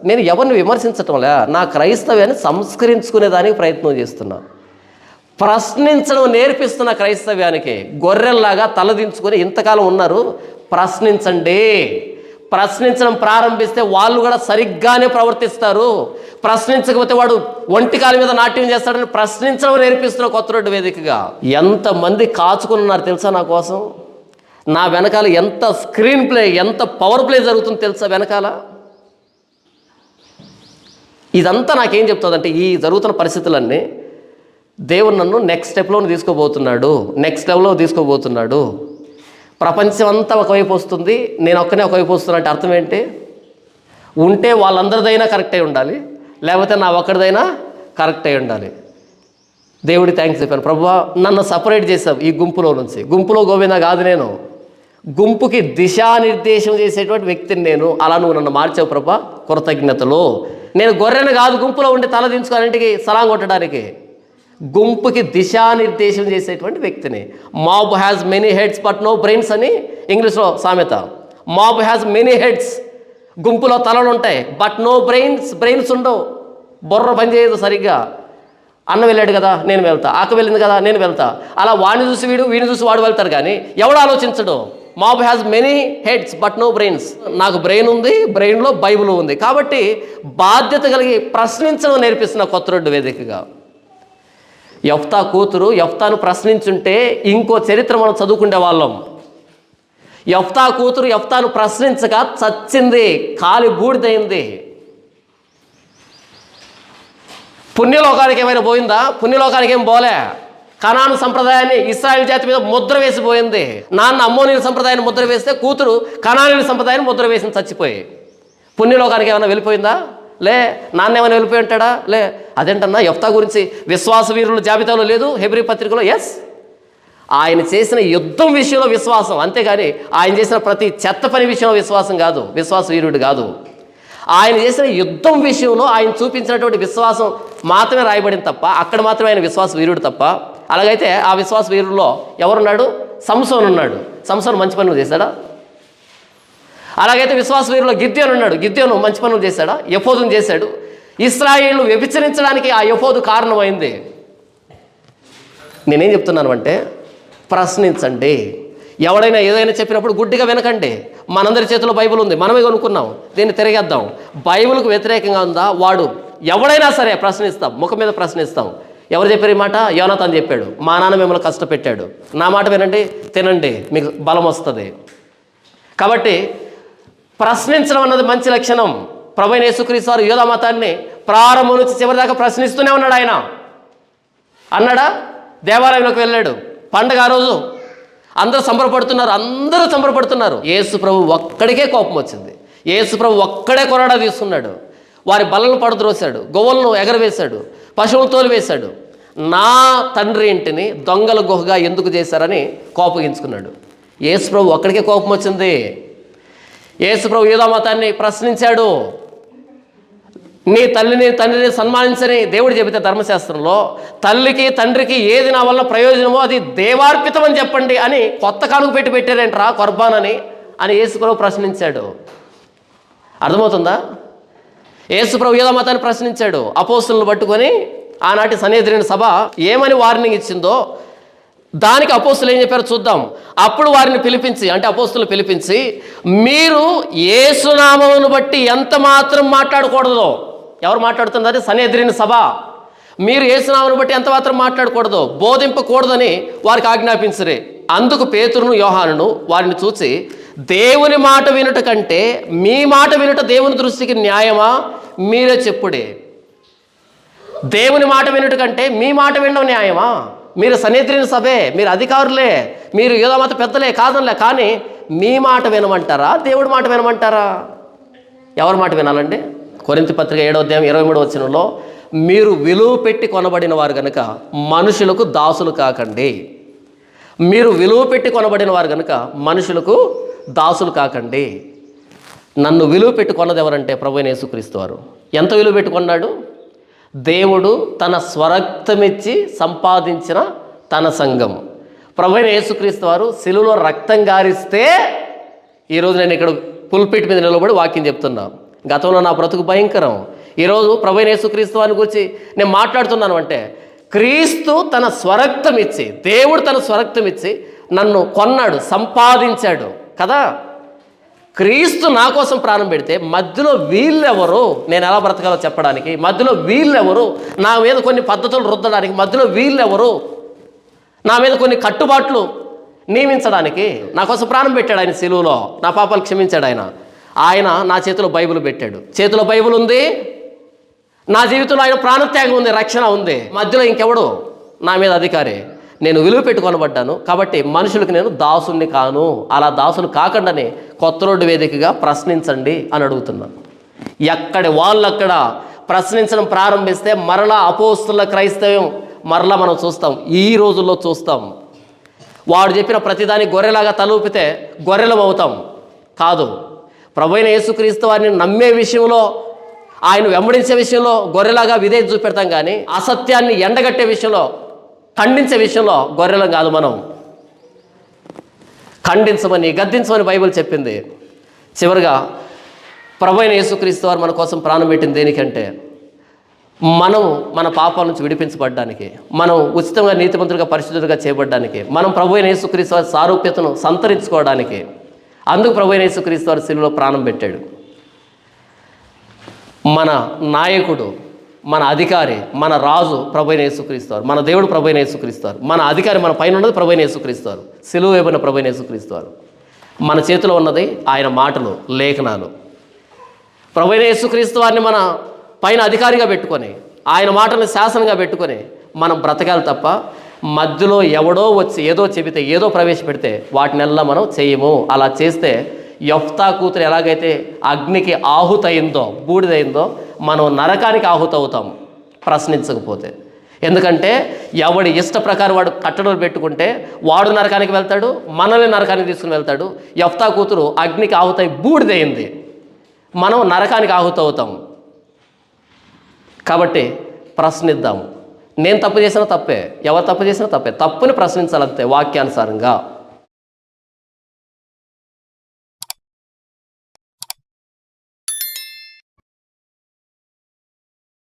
Speaker 1: నేను ఎవరిని విమర్శించటంలే, నా క్రైస్తవ్యాన్ని సంస్కరించుకునే దానికి ప్రయత్నం చేస్తున్నా. ప్రశ్నించడం నేర్పిస్తున్న క్రైస్తవ్యానికి. గొర్రెల్లాగా తలదించుకొని ఇంతకాలం ఉన్నారు. ప్రశ్నించండి. ప్రశ్నించడం ప్రారంభిస్తే వాళ్ళు కూడా సరిగ్గానే ప్రవర్తిస్తారు. ప్రశ్నించకపోతే వాడు ఒంటికాల మీద నాట్యం చేస్తాడని ప్రశ్నించడం నేర్పిస్తున్న కొత్త రోడ్డు వేదికగా. ఎంతమంది కాచుకుని ఉన్నారు తెలుసా నా కోసం? నా వెనకాల ఎంత స్క్రీన్ ప్లే, ఎంత పవర్ ప్లే జరుగుతుందో తెలుసా వెనకాల? ఇదంతా నాకేం చెప్తుందంటే, ఈ జరుగుతున్న పరిస్థితులన్నీ దేవుడు నన్ను నెక్స్ట్ స్టెప్లో తీసుకోబోతున్నాడు, నెక్స్ట్ లెవెల్లో తీసుకోబోతున్నాడు. ప్రపంచం అంతా ఒకవైపు వస్తుంది, నేను ఒక్కనే ఒకవైపు వస్తున్నా అంటే అర్థం ఏంటి? ఉంటే వాళ్ళందరిదైనా కరెక్ట్ అయి ఉండాలి, లేకపోతే నా ఒక్కడిదైనా కరెక్ట్ అయి ఉండాలి. దేవుడి థ్యాంక్స్ చెప్పాను. ప్రభువా, నన్ను సపరేట్ చేసావు ఈ గుంపులో నుంచి. గుంపులో గోవిందా కాదు నేను, గుంపుకి దిశానిర్దేశం చేసేటువంటి వ్యక్తిని నేను. అలా నువ్వు నన్ను మార్చావు ప్రభా, కృతజ్ఞతలు. నేను గొర్రెను కాదు గుంపులో ఉండి తల దించుకొని ఇంటికి సలాం కొట్టడానికి. గుంపుకి దిశానిర్దేశం చేసేటువంటి వ్యక్తిని. Mob has many heads but no brains అని ఇంగ్లీష్లో సామెత. మాబ్ హ్యాస్ మెనీ హెడ్స్, గుంపులో తలలు ఉంటాయి, బట్ నో బ్రెయిన్స్ ఉండవు. బుర్ర పనిచేయదు సరిగ్గా. అన్న వెళ్ళాడు కదా నేను వెళ్తా, అక్క వెళ్ళింది కదా నేను వెళ్తా, అలా వాడిని చూసి వీడిని చూసి వాడు వెళ్తారు కానీ ఎవడు ఆలోచించడు. Mob has many heads but no brains. నాకు బ్రెయిన్ ఉంది, బ్రెయిన్లో బైబిల్ ఉంది. కాబట్టి బాధ్యత కలిగి ప్రశ్నించడం నేర్పిస్తున్న కొత్త రోడ్డు వేదికగా. యెఫ్తా కూతురు యెఫ్తాను ప్రశ్నించుంటే ఇంకో చరిత్ర మనం చదువుకునే వాళ్ళం. యెఫ్తా కూతురు యెఫ్తాను ప్రశ్నించక చచ్చింది, కాలి బూడిదైంది. పుణ్యలోకానికి ఏమైనా పోయిందా? పుణ్యలోకానికి ఏం పోలే. కనాను సంప్రదాయాన్ని ఇశ్రాయేలు జాతి మీద ముద్ర వేసిపోయింది. నాన్న అమ్మోనీల సంప్రదాయాన్ని ముద్ర వేస్తే కూతురు కనానీల సంప్రదాయాన్ని ముద్ర వేసింది చచ్చిపోయి. పుణ్యలోకానికి ఏమైనా వెళ్ళిపోయిందా? లే. నాన్న ఏమైనా వెళ్ళిపోయి ఉంటాడా? లే. అదేంటన్నా యెఫ్తా గురించి విశ్వాస వీరుల జాబితాలో లేదు హెబ్రీ పత్రికలో? ఎస్. ఆయన చేసిన యుద్ధం విషయంలో విశ్వాసం, అంతేగాని ఆయన చేసిన ప్రతి చెత్త పని విషయంలో విశ్వాసం కాదు, విశ్వాస వీరుడు కాదు. ఆయన చేసిన యుద్ధం విషయంలో ఆయన చూపించినటువంటి విశ్వాసం మాత్రమే రాయబడింది తప్ప, అక్కడ మాత్రమే ఆయన విశ్వాస వీరుడు తప్ప. అలాగైతే ఆ విశ్వాస వీరుల్లో ఎవరున్నాడు? సంసోను ఉన్నాడు. సంసోను మంచి పనులు చేశాడా? అలాగైతే విశ్వాస వీరుల్లో గిద్యోను ఉన్నాడు. గిద్యోను మంచి పనులు చేశాడా? యెఫోదును చేశాడు. ఇశ్రాయేలు వ్యభిచరించడానికి ఆ యెఫోదు కారణమైంది. నేనేం చెప్తున్నాను అంటే, ప్రశ్నించండి. ఎవడైనా ఏదైనా చెప్పినప్పుడు గుడ్డిగా వినకండి. మనందరి చేతిలో బైబిల్ ఉంది, మనమే కొనుక్కున్నాం, దీన్ని తిరిగేద్దాం. బైబిల్కు వ్యతిరేకంగా ఉందా వాడు ఎవడైనా సరే ప్రశ్నిస్తాం, ముఖం మీద ప్రశ్నిస్తాం. ఎవరు చెప్పారు ఈ మాట? యోనాతాను చెప్పాడు. మా నాన్న మిమ్మల్ని కష్టపెట్టాడు, నా మాట వినండి, తినండి, మీకు బలం వస్తుంది. కాబట్టి ప్రశ్నించడం అన్నది మంచి లక్షణం. ప్రభువైన యేసుక్రీస్తు వారు యూదా మతాన్ని ప్రారంభం నుంచి చివరి దాకా ప్రశ్నిస్తూనే ఉన్నాడు. ఆయన అన్నాడా? దేవాలయంలోకి వెళ్ళాడు, పండగ ఆ రోజు అందరూ సంబరపడుతున్నారు. యేసు ప్రభు ఒక్కడికే కోపం వచ్చింది. యేసు ప్రభు ఒక్కడే కొరడా తీసుకున్నాడు. వారి బలను పడద్రోశాడు, గొవ్వలను ఎగరవేశాడు, పశువులను తోలివేశాడు. నా తండ్రి ఇంటిని దొంగల గుహగా ఎందుకు చేశారని కోపగించుకున్నాడు. యేసుప్రభు ఒక్కడికే కోపం వచ్చింది. యేసుప్రభు యూదా మతాన్ని ప్రశ్నించాడు. నీ తల్లిని తండ్రిని సన్మానించని దేవుడు చెబితే ధర్మశాస్త్రంలో తల్లికి తండ్రికి ఏది నా వల్ల ప్రయోజనమో అది దేవార్పితమని చెప్పండి అని కొత్త కానుక పెట్టారేంట్రా కొర్బాన్ అని యేసుప్రభు ప్రశ్నించాడు. అర్థమవుతుందా? యేసుప్రభు యూదా మతాన్ని ప్రశ్నించాడు. అపోస్తులను పట్టుకొని ఆనాటి సన్హెద్రిన్ సభ ఏమని వార్నింగ్ ఇచ్చిందో దానికి అపోస్తులు ఏం చెప్పారో చూద్దాం. అప్పుడు వారిని పిలిపించి, అంటే అపోస్తులు పిలిపించి, మీరు యేసునామమును బట్టి ఎంత మాత్రం మాట్లాడకూడదో, ఎవరు మాట్లాడుతున్నారు? సన్హెద్రిన్ సభ. మీరు యేసునామమును బట్టి ఎంత మాత్రం మాట్లాడకూడదో బోధింపకూడదని వారికి ఆజ్ఞాపించరే. అందుకు పేతురును యోహానును వారిని చూసి, దేవుని మాట వినుట కంటే మీ మాట వినుట దేవుని దృష్టికి న్యాయమా? మీరే చెప్పుడే. దేవుని మాట వినుట కంటే మీ మాట వినడం న్యాయమా? మీరు సన్హెద్రిన్ సభే, మీరు అధికారులే, మీరు యూదా మత పెద్దలే కాదనిలే, కానీ మీ మాట వినమంటారా దేవుడి మాట వినమంటారా? ఎవరి మాట వినాలండి? కొరింథీ పత్రిక 7వ అధ్యాయం 23వ వచనంలో, మీరు విలువ పెట్టి కొనబడిన వారు కనుక మనుషులకు దాసులు కాకండి. మీరు విలువ పెట్టి కొనబడిన వారు కనుక మనుషులకు దాసులు కాకండి. నన్ను విలువ పెట్టి కొన్నది ఎవరంటే ప్రభువైన యేసుక్రీస్తు వారు. ఎంత విలువ పెట్టి కొన్నాడు? దేవుడు తన స్వరక్తమిచ్చి సంపాదించిన తన సంఘం. ప్రభువైన యేసుక్రీస్తు వారు శిలువలో రక్తం గారిస్తే ఈరోజు నేను ఇక్కడ పుల్పిట్ మీద నిలబడి వాక్యం చెప్తున్నా. గతంలో నా బ్రతుకు భయంకరం. ఈరోజు ప్రభువైన యేసుక్రీస్తు వారిని గురించి నేను మాట్లాడుతున్నాను అంటే క్రీస్తు తన స్వరక్తం ఇచ్చి, దేవుడు తన స్వరక్తం ఇచ్చి నన్ను కొన్నాడు, సంపాదించాడు కదా. క్రీస్తు నా కోసం ప్రాణం పెడితే మధ్యలో వీళ్ళెవరు నేను ఎలా బ్రతకాలో చెప్పడానికి, మధ్యలో వీళ్ళెవరు నా మీద కొన్ని పద్ధతులు రుద్దడానికి, మధ్యలో వీళ్ళెవరు నా మీద కొన్ని కట్టుబాట్లు నియమించడానికి? నా కోసం ప్రాణం పెట్టాడు ఆయన శిలువలో, నా పాపాలు క్షమించాడు ఆయన. ఆయన నా చేతిలో బైబిల్ పెట్టాడు. చేతిలో బైబిల్ ఉంది, నా జీవితంలో ఆయన ప్రాణత్యాగం ఉంది, రక్షణ ఉంది. మధ్యలో ఇంకెవడు నా మీద అధికారి? నేను విలువ పెట్టి కొనబడ్డాను కాబట్టి మనుషులకు నేను దాసుని కాను. అలా దాసులు కాకుండానే కొత్త రోడ్డు వేదికగా ప్రశ్నించండి అని అడుగుతున్నాను. ఎక్కడి వాళ్ళు అక్కడ ప్రశ్నించడం ప్రారంభిస్తే మరలా అపోస్తుల క్రైస్తవం మరలా మనం చూస్తాం, ఈ రోజుల్లో చూస్తాం. వాడు చెప్పిన ప్రతిదాన్ని గొర్రెలాగా తలూపితే గొర్రెలం అవుతాం. కాదు, ప్రభువైన యేసుక్రీస్తు వారిని నమ్మే విషయంలో, ఆయన వెంబడించే విషయంలో గొర్రెలాగా విధేయత చూపెడతాం, కానీ అసత్యాన్ని ఎండగట్టే విషయంలో, ఖండించే విషయంలో గొర్రెలం కాదు. మనం ఖండించమని గద్దించమని బైబిల్ చెప్పింది. చివరిగా ప్రభువైన యేసుక్రీస్తు వారు మన కోసం ప్రాణం పెట్టింది దేనికంటే మనం మన పాపాల నుంచి విడిపించబడ్డానికి, మనం ఉచితంగా నీతిమంతులుగా పరిశుద్ధులుగా చేయబడ్డానికి, మనం ప్రభువైన యేసుక్రీస్తు వారి సారూప్యతను సంతరించుకోవడానికి. అందుకు ప్రభువైన యేసుక్రీస్తు వారి శిలువలో ప్రాణం పెట్టాడు. మన నాయకుడు, మన అధికారి, మన రాజు ప్రభువైన యేసుక్రీస్తు వారు, మన దేవుడు ప్రభువైన యేసుక్రీస్తు వారు, మన అధికారి, మన పైన ఉన్నది ప్రభువైన యేసుక్రీస్తు వారు, సిలువ వేయబడిన ప్రభువైన యేసుక్రీస్తు వారు. మన చేతిలో ఉన్నది ఆయన మాటలు, లేఖనాలు. ప్రభువైన యేసుక్రీస్తు వారిని మన పైన అధికారిగా పెట్టుకొని, ఆయన మాటలను శాసనంగా పెట్టుకొని మనం బ్రతకాలి తప్ప మధ్యలో ఎవడో వచ్చి ఏదో చెబితే, ఏదో ప్రవేశపెడితే వాటినెల్లా మనం చేయము. అలా చేస్తే యెఫ్తా కూతురు ఎలాగైతే అగ్నికి ఆహుతయిందో, బూడిదయిందో, మనం నరకానికి ఆహుతవుతాం ప్రశ్నించకపోతే. ఎందుకంటే ఎవడి ఇష్ట ప్రకారం వాడు కట్టడలు పెట్టుకుంటే వాడు నరకానికి వెళ్తాడు, మనల్ని నరకానికి తీసుకుని వెళ్తాడు. యెఫ్తా కూతురు అగ్నికి ఆహుతయి బూడిదయింది, మనం నరకానికి ఆహుతవుతాం. కాబట్టి ప్రశ్నిద్దాం. నేను తప్పు చేసినా తప్పే, ఎవరు తప్పు చేసినా తప్పే, తప్పుని ప్రశ్నించాలంతే వాక్యానుసారంగా.